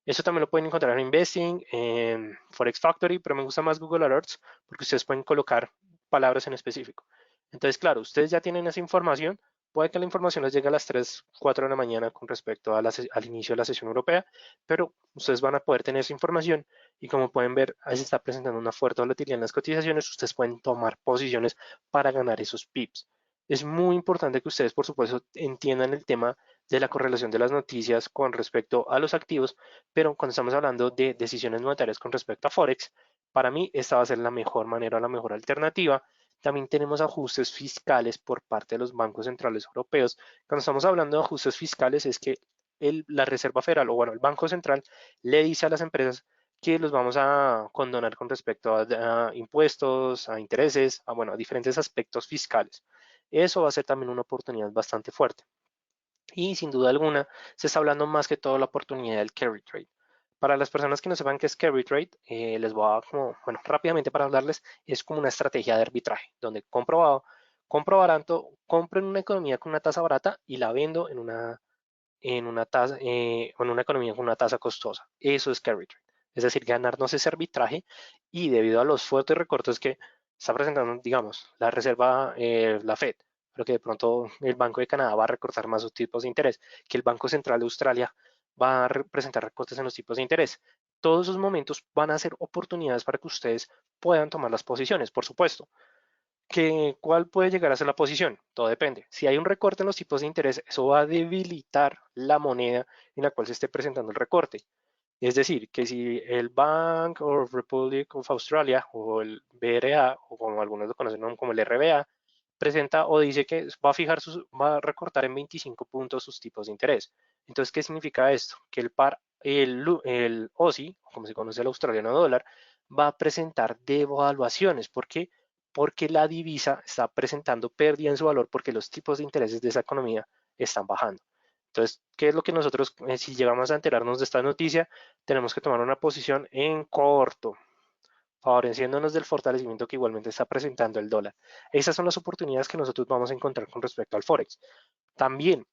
Eso también lo pueden encontrar en Investing, en Forex Factory, pero me gusta más Google Alerts porque ustedes pueden colocar palabras en específico. Entonces, claro, ustedes ya tienen esa información, puede que la información les llegue a las 3, 4 de la mañana con respecto al inicio de la sesión europea, pero ustedes van a poder tener esa información y como pueden ver, ahí se está presentando una fuerte volatilidad en las cotizaciones, ustedes pueden tomar posiciones para ganar esos pips. Es muy importante que ustedes, por supuesto, entiendan el tema de la correlación de las noticias con respecto a los activos, pero cuando estamos hablando de decisiones monetarias con respecto a Forex, para mí esta va a ser la mejor manera, la mejor alternativa. También tenemos ajustes fiscales por parte de los bancos centrales europeos. Cuando estamos hablando de ajustes fiscales es que la Reserva Federal o bueno, el Banco Central le dice a las empresas que los vamos a condonar con respecto a impuestos, a intereses, a, bueno, a diferentes aspectos fiscales. Eso va a ser también una oportunidad bastante fuerte. Y sin duda alguna, se está hablando más que todo la oportunidad del carry trade. Para las personas que no sepan qué es carry trade, les voy a, como, bueno, rápidamente para hablarles, es como una estrategia de arbitraje, donde compro barato, compro en una economía con una tasa barata y la vendo en una tasa, en una economía con una tasa costosa. Eso es carry trade. Es decir, ganarnos ese arbitraje y debido a los fuertes recortes que está presentando, digamos, la reserva, la Fed, pero que de pronto el Banco de Canadá va a recortar más sus tipos de interés, que el Banco Central de Australia va a presentar recortes en los tipos de interés. Todos esos momentos van a ser oportunidades para que ustedes puedan tomar las posiciones, por supuesto. ¿Cuál puede llegar a ser la posición? Todo depende. Si hay un recorte en los tipos de interés, eso va a debilitar la moneda en la cual se esté presentando el recorte. Es decir, que si el Bank of Republic of Australia o el BRA, o como algunos lo conocen como el RBA, presenta o dice que va a recortar en 25 puntos sus tipos de interés. Entonces, ¿qué significa esto? Que el OSI, como se conoce el australiano dólar, va a presentar devaluaciones. ¿Por qué? Porque la divisa está presentando pérdida en su valor porque los tipos de intereses de esa economía están bajando. Entonces, ¿qué es lo que nosotros, si llegamos a enterarnos de esta noticia, tenemos que tomar una posición en corto, favoreciéndonos del fortalecimiento que igualmente está presentando el dólar? Esas son las oportunidades que nosotros vamos a encontrar con respecto al Forex. También,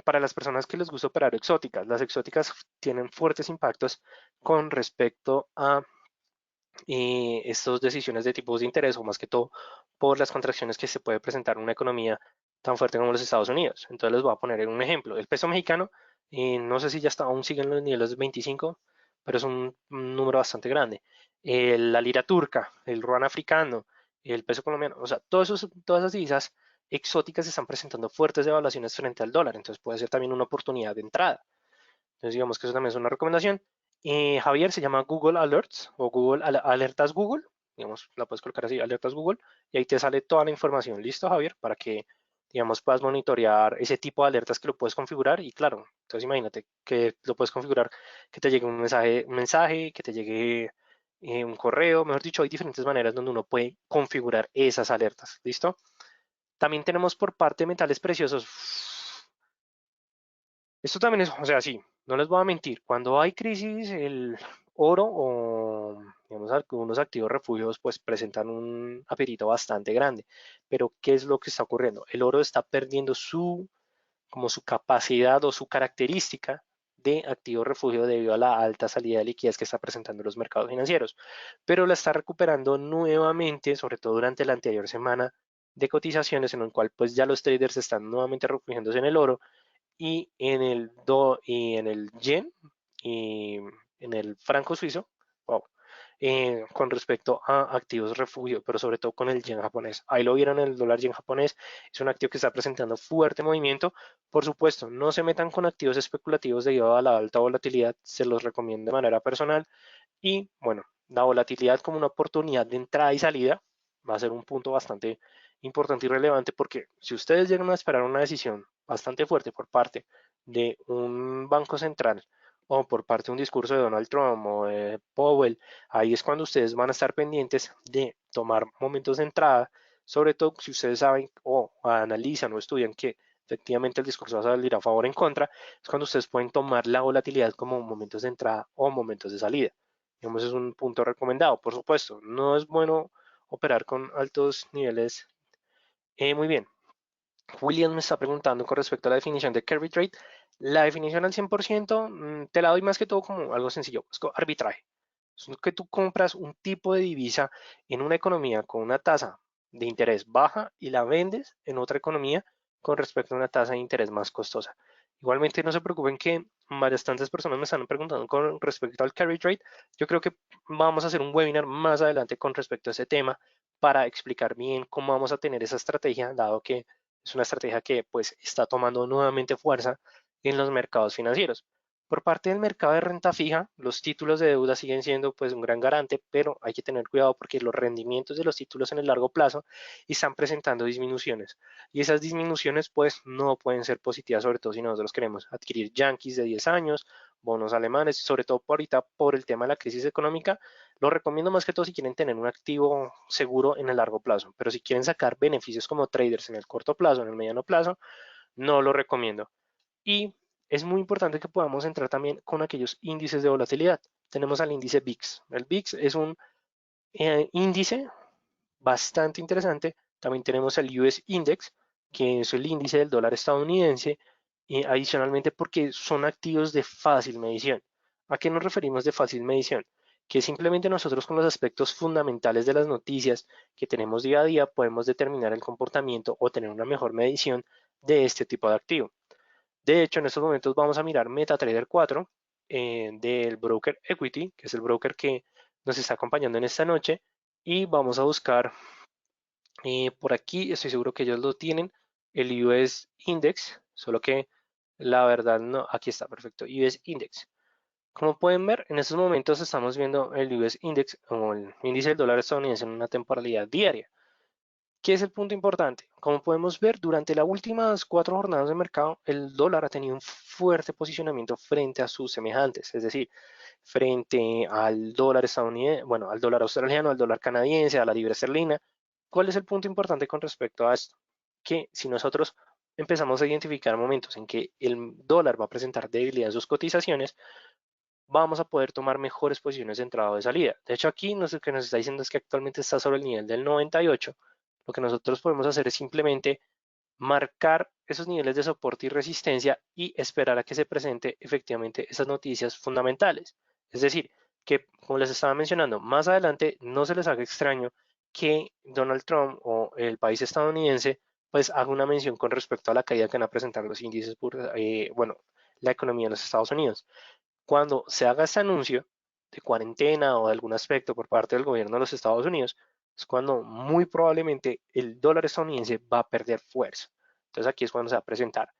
para las personas que les gusta operar exóticas, las exóticas tienen fuertes impactos con respecto a estas decisiones de tipos de interés, o más que todo por las contracciones que se puede presentar en una economía tan fuerte como los Estados Unidos. Entonces les voy a poner un ejemplo. El peso mexicano, no sé si ya está, aún siguen los niveles de 25, pero es un número bastante grande. La lira turca, el ruan africano, el peso colombiano, o sea, todas esas divisas exóticas se están presentando fuertes devaluaciones frente al dólar, entonces puede ser también una oportunidad de entrada. Entonces digamos que eso también es una recomendación. Javier, se llama Google Alerts o Alertas Google. Digamos, la puedes colocar así, Alertas Google, y ahí te sale toda la información. ¿Listo, Javier? Para que, digamos, puedas monitorear ese tipo de alertas que lo puedes configurar. Y claro, entonces imagínate que lo puedes configurar, que te llegue un mensaje, que te llegue un correo. Mejor dicho, hay diferentes maneras donde uno puede configurar esas alertas. ¿Listo? También tenemos por parte metales preciosos. Esto también es, o sea, sí, no les voy a mentir, cuando hay crisis, el oro o, digamos, algunos activos refugios, pues presentan un apetito bastante grande. Pero, ¿qué es lo que está ocurriendo? El oro está perdiendo como su capacidad o su característica de activo refugio debido a la alta salida de liquidez que está presentando los mercados financieros, pero la está recuperando nuevamente, sobre todo durante la anterior semana de cotizaciones, en el cual pues ya los traders están nuevamente refugiándose en el oro y en el yen y en el franco suizo, wow, con respecto a activos refugio, pero sobre todo con el yen japonés. Ahí lo vieron, el dólar yen japonés es un activo que está presentando fuerte movimiento. Por supuesto, no se metan con activos especulativos debido a la alta volatilidad, se los recomiendo de manera personal. Y bueno, la volatilidad como una oportunidad de entrada y salida va a ser un punto bastante importante y relevante, porque si ustedes llegan a esperar una decisión bastante fuerte por parte de un banco central o por parte de un discurso de Donald Trump o de Powell, ahí es cuando ustedes van a estar pendientes de tomar momentos de entrada, sobre todo si ustedes saben o analizan o estudian que efectivamente el discurso va a salir a favor o en contra, es cuando ustedes pueden tomar la volatilidad como momentos de entrada o momentos de salida. Digamos, es un punto recomendado. Por supuesto, no es bueno operar con altos niveles. Muy bien. William me está preguntando con respecto a la definición de carry trade. La definición al 100% te la doy más que todo como algo sencillo. Es arbitraje. Es que tú compras un tipo de divisa en una economía con una tasa de interés baja y la vendes en otra economía con respecto a una tasa de interés más costosa. Igualmente no se preocupen que bastantes personas me están preguntando con respecto al carry trade. Yo creo que vamos a hacer un webinar más adelante con respecto a ese tema para explicar bien cómo vamos a tener esa estrategia, dado que es una estrategia que pues está tomando nuevamente fuerza en los mercados financieros. Por parte del mercado de renta fija, los títulos de deuda siguen siendo pues un gran garante, pero hay que tener cuidado porque los rendimientos de los títulos en el largo plazo están presentando disminuciones. Y esas disminuciones pues no pueden ser positivas, sobre todo si nosotros queremos adquirir yankees de 10 años, bonos alemanes, sobre todo por ahorita por el tema de la crisis económica. Lo recomiendo más que todo si quieren tener un activo seguro en el largo plazo, pero si quieren sacar beneficios como traders en el corto plazo, en el mediano plazo, no lo recomiendo. Y es muy importante que podamos entrar también con aquellos índices de volatilidad. Tenemos al índice VIX. El VIX es un índice bastante interesante. También tenemos el US Index, que es el índice del dólar estadounidense, adicionalmente porque son activos de fácil medición. ¿A qué nos referimos de fácil medición? que simplemente nosotros con los aspectos fundamentales de las noticias que tenemos día a día podemos determinar el comportamiento o tener una mejor medición de este tipo de activo. De hecho, en estos momentos vamos a mirar MetaTrader 4 del broker Equity, que es el broker que nos está acompañando en esta noche, y vamos a buscar por aquí, estoy seguro que ellos lo tienen, el US Index, solo que la verdad no, aquí está, perfecto, US Index. Como pueden ver, en estos momentos estamos viendo el US Index o el índice del dólar estadounidense en una temporalidad diaria. ¿Qué es el punto importante? Como podemos ver, durante las últimas 4 jornadas de mercado, el dólar ha tenido un fuerte posicionamiento frente a sus semejantes, es decir, frente al dólar estadounidense, bueno, al dólar australiano, al dólar canadiense, a la libra esterlina. ¿Cuál es el punto importante con respecto a esto? Que si nosotros empezamos a identificar momentos en que el dólar va a presentar debilidad en sus cotizaciones, vamos a poder tomar mejores posiciones de entrada o de salida. De hecho, aquí lo que nos está diciendo es que actualmente está sobre el nivel del 98. Lo que nosotros podemos hacer es simplemente marcar esos niveles de soporte y resistencia y esperar a que se presente efectivamente esas noticias fundamentales. Es decir, que como les estaba mencionando, más adelante no se les haga extraño que Donald Trump o el país estadounidense pues haga una mención con respecto a la caída que van a presentar los índices, bueno, la economía de los Estados Unidos. Cuando se haga este anuncio de cuarentena o de algún aspecto por parte del gobierno de los Estados Unidos, es cuando muy probablemente el dólar estadounidense va a perder fuerza. Entonces aquí es cuando se va a presentar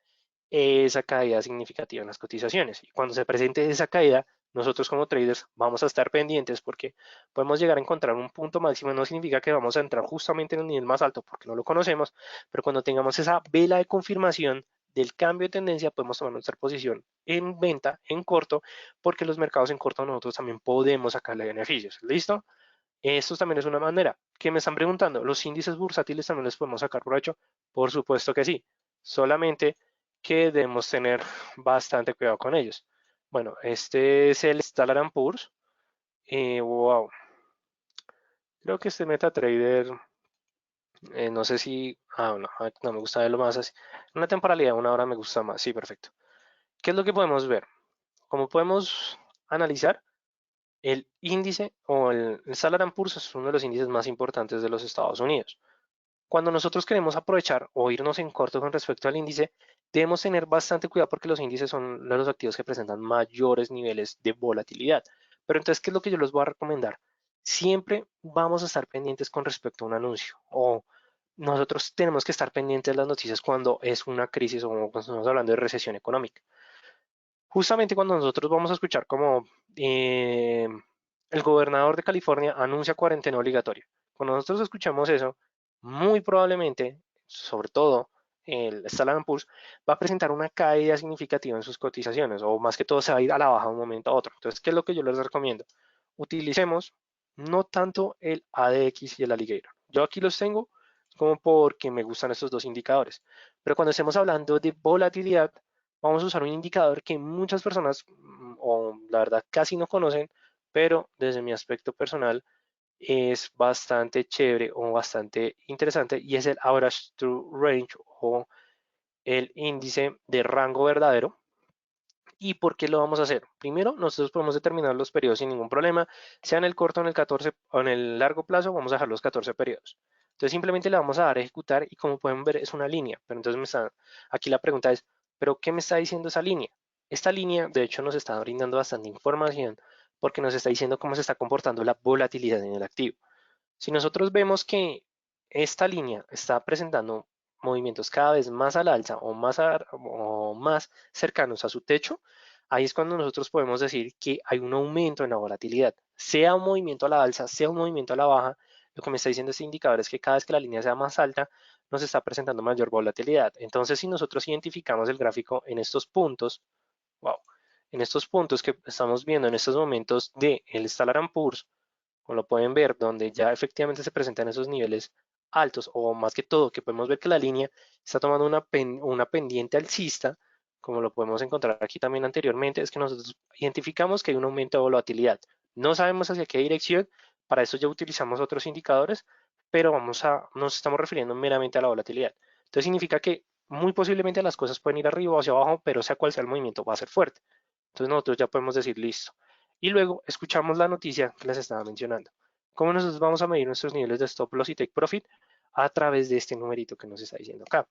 esa caída significativa en las cotizaciones. Y cuando se presente esa caída, nosotros como traders vamos a estar pendientes porque podemos llegar a encontrar un punto máximo. No significa que vamos a entrar justamente en el nivel más alto porque no lo conocemos, pero cuando tengamos esa vela de confirmación del cambio de tendencia, podemos tomar nuestra posición en venta, en corto, porque los mercados en corto nosotros también podemos sacarle beneficios. ¿Listo? Esto también es una manera. Que me están preguntando, ¿los índices bursátiles también les podemos sacar provecho? Por supuesto que sí. Solamente que debemos tener bastante cuidado con ellos. Bueno, este es el Standard Poor's. Wow, creo que este MetaTrader, no sé si, no, no me gusta verlo más así. Una temporalidad, una hora me gusta más, sí, perfecto. ¿Qué es lo que podemos ver? Como podemos analizar, el índice o el Standard Poor's es uno de los índices más importantes de los Estados Unidos. Cuando nosotros queremos aprovechar o irnos en corto con respecto al índice, debemos tener bastante cuidado porque los índices son los activos que presentan mayores niveles de volatilidad. Pero entonces, ¿qué es lo que yo les voy a recomendar? Siempre vamos a estar pendientes con respecto a un anuncio o nosotros tenemos que estar pendientes de las noticias cuando es una crisis o cuando estamos hablando de recesión económica. Justamente cuando nosotros vamos a escuchar como el gobernador de California anuncia cuarentena obligatoria. Cuando nosotros escuchamos eso, muy probablemente, sobre todo el Standard Poor's, va a presentar una caída significativa en sus cotizaciones, o más que todo se va a ir a la baja de un momento a otro. Entonces, ¿qué es lo que yo les recomiendo? Utilicemos no tanto el ADX y el Alligator. Yo aquí los tengo como porque me gustan estos dos indicadores. Pero cuando estemos hablando de volatilidad, vamos a usar un indicador que muchas personas, o la verdad casi no conocen, pero desde mi aspecto personal es bastante chévere o bastante interesante y es el Average True Range o el índice de rango verdadero. ¿Y por qué lo vamos a hacer? Primero, nosotros podemos determinar los periodos sin ningún problema, sea en el corto, en el 14 o en el largo plazo, vamos a dejar los 14 periodos. Entonces simplemente le vamos a dar a ejecutar y como pueden ver es una línea. Pero entonces aquí la pregunta es, ¿pero qué me está diciendo esa línea? Esta línea de hecho nos está brindando bastante información porque nos está diciendo cómo se está comportando la volatilidad en el activo. Si nosotros vemos que esta línea está presentando movimientos cada vez más al alza o más cercanos a su techo, ahí es cuando nosotros podemos decir que hay un aumento en la volatilidad. Sea un movimiento a la alza, sea un movimiento a la baja, lo que me está diciendo este indicador es que cada vez que la línea sea más alta, nos está presentando mayor volatilidad. Entonces, si nosotros identificamos el gráfico en estos puntos, wow, en estos puntos que estamos viendo en estos momentos de el Standard Poor's, como lo pueden ver, donde ya efectivamente se presentan esos niveles altos, o más que todo, que podemos ver que la línea está tomando una pendiente alcista, como lo podemos encontrar aquí también anteriormente, es que nosotros identificamos que hay un aumento de volatilidad. No sabemos hacia qué dirección, para eso ya utilizamos otros indicadores, pero nos estamos refiriendo meramente a la volatilidad. Entonces significa que muy posiblemente las cosas pueden ir arriba o hacia abajo, pero sea cual sea el movimiento, va a ser fuerte. Entonces nosotros ya podemos decir, listo, y luego escuchamos la noticia que les estaba mencionando. ¿Cómo nosotros vamos a medir nuestros niveles de stop loss y take profit? A través de este numerito que nos está diciendo acá.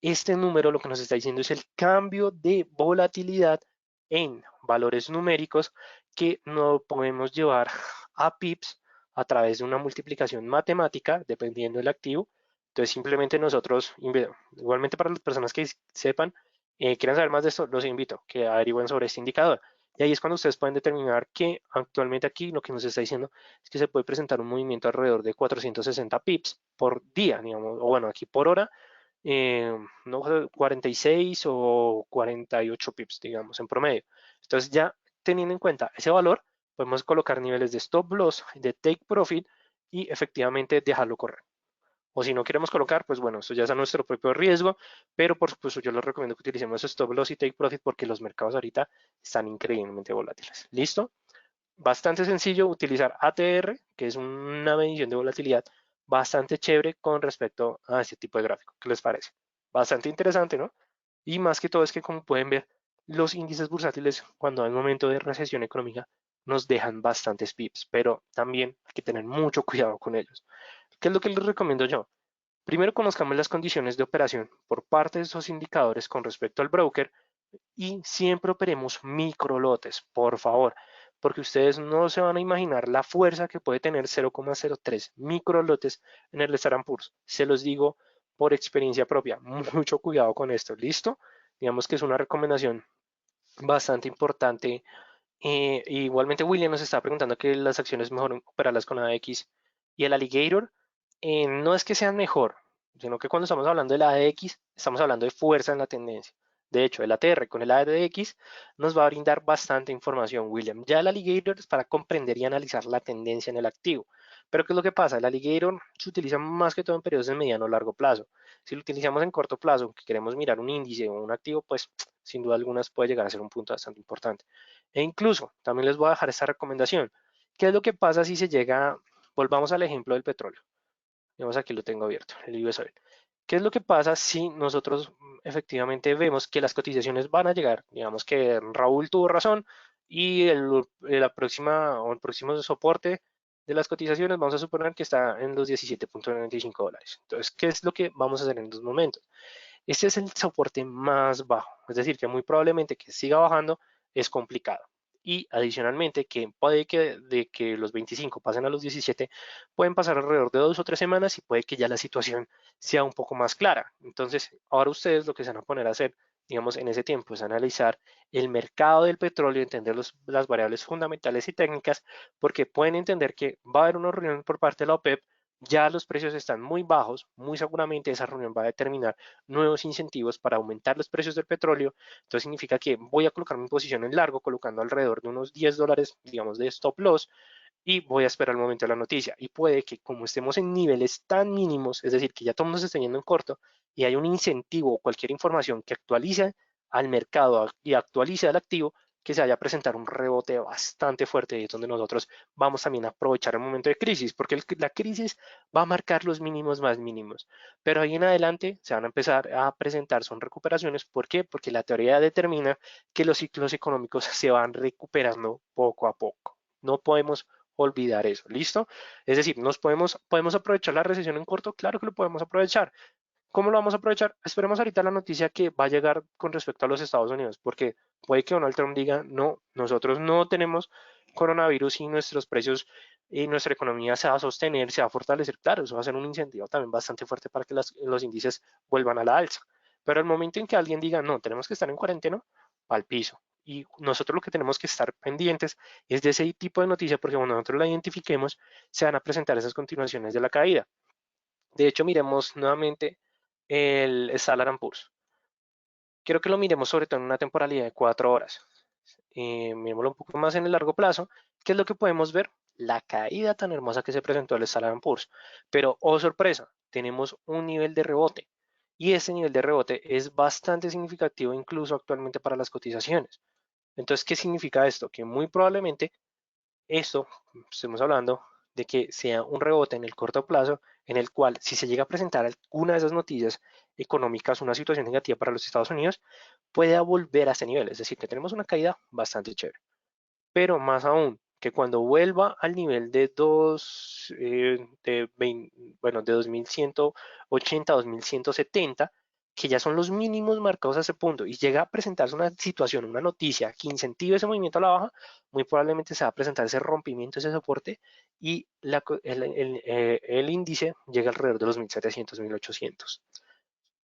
Este número lo que nos está diciendo es el cambio de volatilidad en valores numéricos que no podemos llevar a pips a través de una multiplicación matemática dependiendo del activo. Entonces simplemente nosotros, igualmente para las personas que sepan, quieran saber más de esto, los invito a que averigüen sobre este indicador. Y ahí es cuando ustedes pueden determinar que actualmente aquí lo que nos está diciendo es que se puede presentar un movimiento alrededor de 460 pips por día, digamos, o bueno, aquí por hora, no, 46 o 48 pips, digamos, en promedio. Entonces ya teniendo en cuenta ese valor, podemos colocar niveles de stop loss, de take profit y efectivamente dejarlo correr. O si no queremos colocar, pues bueno, esto ya es a nuestro propio riesgo, pero por supuesto yo les recomiendo que utilicemos stop loss y take profit porque los mercados ahorita están increíblemente volátiles. ¿Listo? Bastante sencillo utilizar ATR, que es una medición de volatilidad bastante chévere con respecto a este tipo de gráfico. ¿Qué les parece? Bastante interesante, ¿no? Y más que todo es que como pueden ver, los índices bursátiles cuando hay momento de recesión económica nos dejan bastantes pips, pero también hay que tener mucho cuidado con ellos. ¿Qué es lo que les recomiendo yo? Primero conozcamos las condiciones de operación por parte de esos indicadores con respecto al broker y siempre operemos micro lotes, por favor, porque ustedes no se van a imaginar la fuerza que puede tener 0,03 micro lotes en el Standard Poor's. Se los digo por experiencia propia. Mucho cuidado con esto, ¿listo? Digamos que es una recomendación bastante importante. Igualmente William nos está preguntando que las acciones mejor operarlas con AX y el Alligator. No es que sean mejor, sino que cuando estamos hablando del ADX, estamos hablando de fuerza en la tendencia. De hecho, el ATR con el ADX nos va a brindar bastante información, William. Ya el Alligator es para comprender y analizar la tendencia en el activo. Pero ¿qué es lo que pasa? El Alligator se utiliza más que todo en periodos de mediano o largo plazo. Si lo utilizamos en corto plazo, que queremos mirar un índice o un activo, pues sin duda alguna puede llegar a ser un punto bastante importante. E incluso, también les voy a dejar esta recomendación. ¿Qué es lo que pasa si se llega, volvamos al ejemplo del petróleo? Digamos, aquí lo tengo abierto, el US Oil. ¿Qué es lo que pasa si nosotros efectivamente vemos que las cotizaciones van a llegar? Digamos que Raúl tuvo razón y la próxima o el próximo soporte de las cotizaciones vamos a suponer que está en los 17.95 dólares. Entonces, ¿qué es lo que vamos a hacer en estos momentos? Este es el soporte más bajo, es decir, que muy probablemente que siga bajando es complicado. Y adicionalmente, que puede que de que los 25 pasen a los 17, pueden pasar alrededor de 2 o 3 semanas y puede que ya la situación sea un poco más clara. Entonces, ahora ustedes lo que se van a poner a hacer, digamos, en ese tiempo es analizar el mercado del petróleo, entender las variables fundamentales y técnicas, porque pueden entender que va a haber una reunión por parte de la OPEP, ya los precios están muy bajos, muy seguramente esa reunión va a determinar nuevos incentivos para aumentar los precios del petróleo. Entonces significa que voy a colocar mi posición en largo, colocando alrededor de unos 10 dólares, digamos, de stop loss y voy a esperar el momento de la noticia. Y puede que como estemos en niveles tan mínimos, es decir, que ya todo el mundo se está yendo en corto y hay un incentivo o cualquier información que actualice al mercado y actualice al activo, que se vaya a presentar un rebote bastante fuerte y es donde nosotros vamos también a aprovechar el momento de crisis, porque la crisis va a marcar los mínimos más mínimos, pero ahí en adelante se van a empezar a presentar, son recuperaciones. ¿Por qué? Porque la teoría determina que los ciclos económicos se van recuperando poco a poco. No podemos olvidar eso, ¿listo? Es decir, podemos aprovechar la recesión en corto, claro que lo podemos aprovechar. ¿Cómo lo vamos a aprovechar? Esperemos ahorita la noticia que va a llegar con respecto a los Estados Unidos, porque puede que Donald Trump diga, no, nosotros no tenemos coronavirus y nuestros precios y nuestra economía se va a sostener, se va a fortalecer. Claro, eso va a ser un incentivo también bastante fuerte para que los índices vuelvan a la alza. Pero el momento en que alguien diga, no, tenemos que estar en cuarentena, al piso. Y nosotros lo que tenemos que estar pendientes es de ese tipo de noticia, porque cuando nosotros la identifiquemos, se van a presentar esas continuaciones de la caída. De hecho, miremos nuevamente el Standard Poor's. Quiero que lo miremos sobre todo en una temporalidad de 4 horas. Miremoslo un poco más en el largo plazo. ¿Qué es lo que podemos ver? La caída tan hermosa que se presentó el Standard Poor's. Pero, oh sorpresa, tenemos un nivel de rebote. Y ese nivel de rebote es bastante significativo incluso actualmente para las cotizaciones. Entonces, ¿qué significa esto? Que muy probablemente esto, estamos hablando de que sea un rebote en el corto plazo, en el cual si se llega a presentar alguna de esas noticias económicas, una situación negativa para los Estados Unidos, pueda volver a ese nivel. Es decir, que tenemos una caída bastante chévere. pero más aún, que cuando vuelva al nivel de 2, de 20, bueno, de 2180, 2170, que ya son los mínimos marcados a ese punto, y llega a presentarse una situación, una noticia que incentive ese movimiento a la baja, muy probablemente se va a presentar ese rompimiento, ese soporte, y el índice llega alrededor de los 1700, 1800.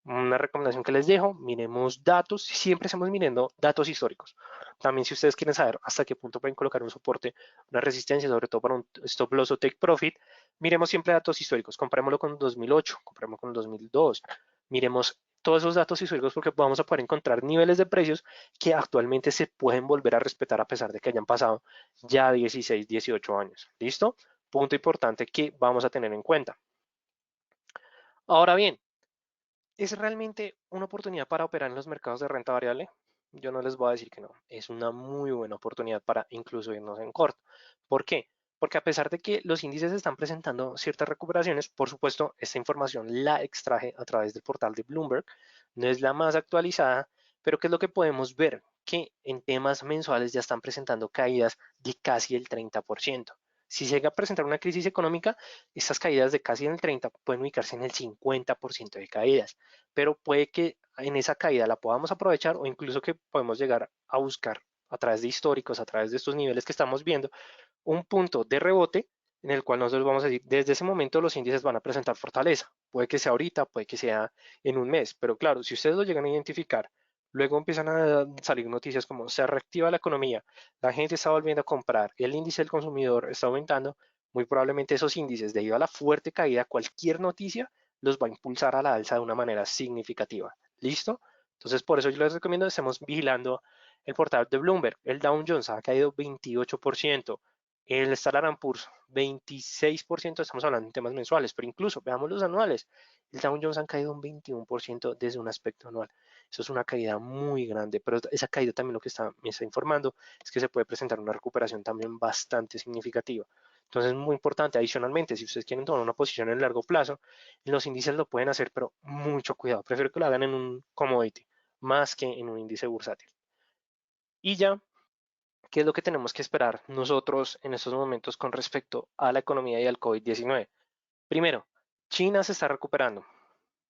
Una recomendación que les dejo, miremos datos, siempre estamos mirando datos históricos. También si ustedes quieren saber hasta qué punto pueden colocar un soporte, una resistencia, sobre todo para un stop loss o take profit, miremos siempre datos históricos, comparémoslo con 2008, comparémoslo con 2002, miremos todos esos datos históricos porque vamos a poder encontrar niveles de precios que actualmente se pueden volver a respetar a pesar de que hayan pasado ya 16, 18 años. ¿Listo? Punto importante que vamos a tener en cuenta. Ahora bien, ¿es realmente una oportunidad para operar en los mercados de renta variable? Yo no les voy a decir que no. Es una muy buena oportunidad para incluso irnos en corto. ¿Por qué? Porque a pesar de que los índices están presentando ciertas recuperaciones, por supuesto, esta información la extraje a través del portal de Bloomberg. No es la más actualizada, pero ¿qué es lo que podemos ver? Que en temas mensuales ya están presentando caídas de casi el 30%. Si se llega a presentar una crisis económica, estas caídas de casi en el 30 pueden ubicarse en el 50% de caídas, pero puede que en esa caída la podamos aprovechar o incluso que podemos llegar a buscar a través de históricos, a través de estos niveles que estamos viendo, un punto de rebote en el cual nosotros vamos a decir, desde ese momento los índices van a presentar fortaleza. Puede que sea ahorita, puede que sea en un mes, pero claro, si ustedes lo llegan a identificar, luego empiezan a salir noticias como se reactiva la economía, la gente está volviendo a comprar, el índice del consumidor está aumentando, muy probablemente esos índices, debido a la fuerte caída, cualquier noticia los va a impulsar a la alza de una manera significativa. ¿Listo? Entonces, por eso yo les recomiendo que estemos vigilando el portal de Bloomberg. El Dow Jones ha caído 28%, el Standard Poor's 26%, estamos hablando en temas mensuales, pero incluso veamos los anuales. El Dow Jones han caído un 21% desde un aspecto anual. Eso es una caída muy grande, pero esa caída también lo que me está informando es que se puede presentar una recuperación también bastante significativa. Entonces, es muy importante. Adicionalmente, si ustedes quieren tomar una posición en largo plazo, los índices lo pueden hacer, pero mucho cuidado. Prefiero que lo hagan en un commodity más que en un índice bursátil. Y ya, ¿qué es lo que tenemos que esperar nosotros en estos momentos con respecto a la economía y al COVID-19? Primero, China se está recuperando.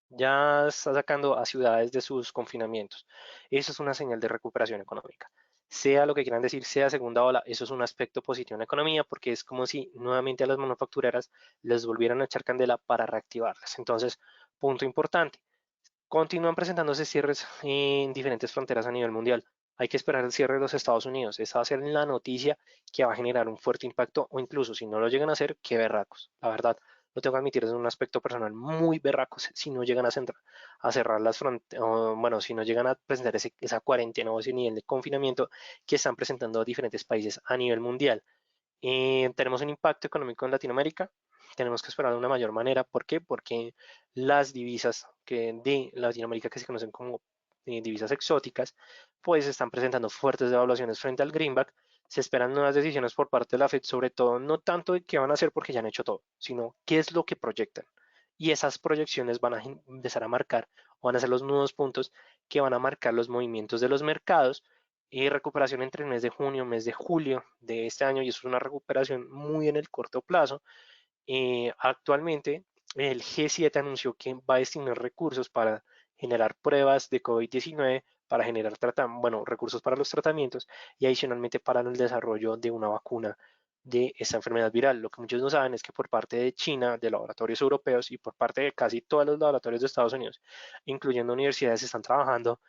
Ya está sacando a ciudades de sus confinamientos. Eso es una señal de recuperación económica. Sea lo que quieran decir, sea segunda ola, eso es un aspecto positivo en la economía porque es como si nuevamente a las manufactureras les volvieran a echar candela para reactivarlas. Entonces, punto importante. Continúan presentándose cierres en diferentes fronteras a nivel mundial. Hay que esperar el cierre de los Estados Unidos. Esa va a ser la noticia que va a generar un fuerte impacto o incluso si no lo llegan a hacer, qué berracos. La verdad, lo tengo que admitir, es un aspecto personal muy berracos si no llegan a cerrar las fronteras, bueno, si no llegan a presentar esa cuarentena o ese nivel de confinamiento que están presentando diferentes países a nivel mundial. Tenemos un impacto económico en Latinoamérica, tenemos que esperar de una mayor manera. ¿Por qué? Porque las divisas de Latinoamérica que se conocen como divisas exóticas, pues están presentando fuertes devaluaciones frente al greenback. Se esperan nuevas decisiones por parte de la Fed, sobre todo no tanto de qué van a hacer porque ya han hecho todo, sino qué es lo que proyectan. Y esas proyecciones van a empezar a marcar, o van a ser los nuevos puntos que van a marcar los movimientos de los mercados y recuperación entre el mes de junio, mes de julio de este año, y eso es una recuperación muy en el corto plazo. Actualmente, el G7 anunció que va a destinar recursos para generar pruebas de COVID-19, para generar bueno, recursos para los tratamientos y adicionalmente para el desarrollo de una vacuna de esta enfermedad viral. Lo que muchos no saben es que por parte de China, de laboratorios europeos y por parte de casi todos los laboratorios de Estados Unidos, incluyendo universidades, están trabajando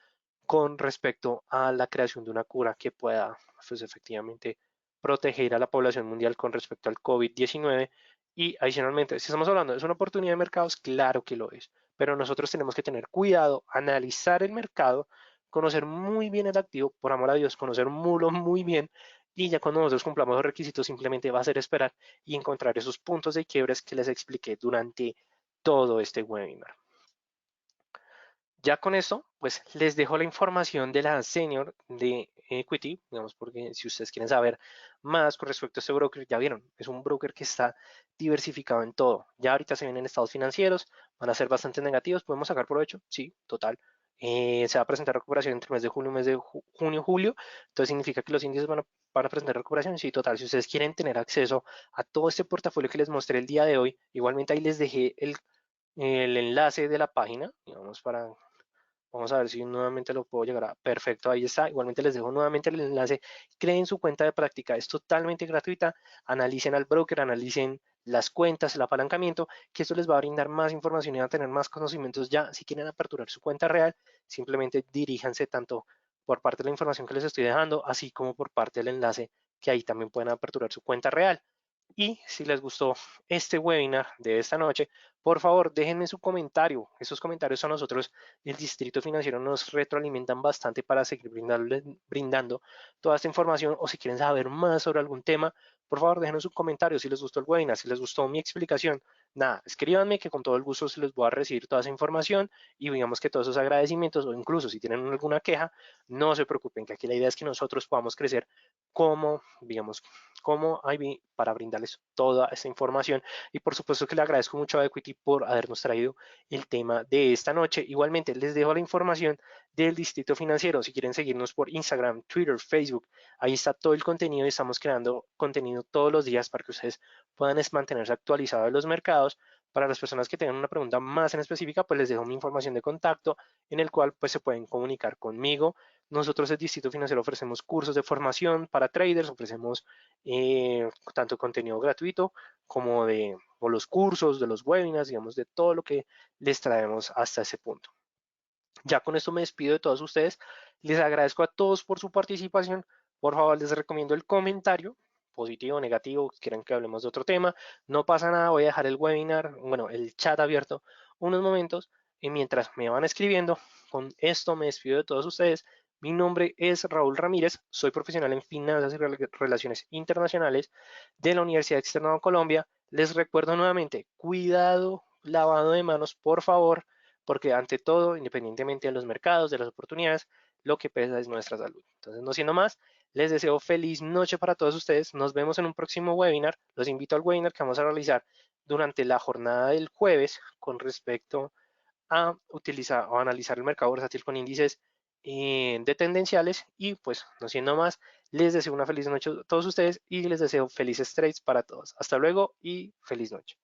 con respecto a la creación de una cura que pueda, pues, efectivamente proteger a la población mundial con respecto al COVID-19. Y adicionalmente, si estamos hablando, ¿es una oportunidad de mercados? Claro que lo es, pero nosotros tenemos que tener cuidado, analizar el mercado, conocer muy bien el activo, por amor a Dios, conocer muy bien, y ya cuando nosotros cumplamos los requisitos, simplemente va a ser esperar y encontrar esos puntos de quiebres que les expliqué durante todo este webinar. Ya con eso, pues les dejo la información de la senior de Equity, digamos, porque si ustedes quieren saber más con respecto a este broker, ya vieron, es un broker que está diversificado en todo. Ya ahorita se vienen estados financieros, van a ser bastante negativos, podemos sacar provecho, sí, total. Se va a presentar recuperación entre el mes de junio, julio, entonces significa que los índices van a para aprender recuperación. Sí, total, si ustedes quieren tener acceso a todo este portafolio que les mostré el día de hoy, igualmente ahí les dejé el enlace de la página, digamos, vamos a ver si nuevamente lo puedo llegar a. Perfecto, ahí está. Igualmente les dejo nuevamente el enlace. Creen su cuenta de práctica, es totalmente gratuita. Analicen al broker, analicen las cuentas, el apalancamiento, que esto les va a brindar más información y van a tener más conocimientos ya. Si quieren aperturar su cuenta real, simplemente diríjanse tanto por parte de la información que les estoy dejando, así como por parte del enlace, que ahí también pueden aperturar su cuenta real. Y si les gustó este webinar de esta noche, por favor, déjenme su comentario. Esos comentarios a nosotros, el Distrito Financiero, nos retroalimentan bastante para seguir brindando toda esta información. O si quieren saber más sobre algún tema, por favor, déjenos un comentario si les gustó el webinar, si les gustó mi explicación. Nada, escríbanme que con todo el gusto se les voy a recibir toda esa información y digamos que todos esos agradecimientos o incluso si tienen alguna queja, no se preocupen, que aquí la idea es que nosotros podamos crecer como, digamos, como IB para brindarles toda esta información. Y por supuesto que le agradezco mucho a Equity por habernos traído el tema de esta noche. Igualmente les dejo la información del Distrito Financiero. Si quieren seguirnos por Instagram, Twitter, Facebook, ahí está todo el contenido y estamos creando contenido todos los días para que ustedes puedan mantenerse actualizados de los mercados. Para las personas que tengan una pregunta más en específica, pues les dejo mi información de contacto en el cual pues se pueden comunicar conmigo. Nosotros el Distrito Financiero ofrecemos cursos de formación para traders, ofrecemos tanto contenido gratuito como de o los cursos, de los webinars, digamos, de todo lo que les traemos hasta ese punto. Ya con esto me despido de todos ustedes. Les agradezco a todos por su participación. Por favor, les recomiendo el comentario, positivo o negativo, quieran que hablemos de otro tema. No pasa nada, voy a dejar el webinar, bueno, el chat abierto unos momentos y mientras me van escribiendo, con esto me despido de todos ustedes. Mi nombre es Raúl Ramírez, soy profesional en finanzas y relaciones internacionales de la Universidad Externa de Colombia. Les recuerdo nuevamente, cuidado, lavado de manos, por favor, porque ante todo, independientemente de los mercados, de las oportunidades, lo que pesa es nuestra salud. Entonces, no siendo más, les deseo feliz noche para todos ustedes. Nos vemos en un próximo webinar. Los invito al webinar que vamos a realizar durante la jornada del jueves con respecto a utilizar o analizar el mercado bursátil con índices de tendenciales. Y pues, no siendo más, les deseo una feliz noche a todos ustedes y les deseo felices trades para todos. Hasta luego y feliz noche.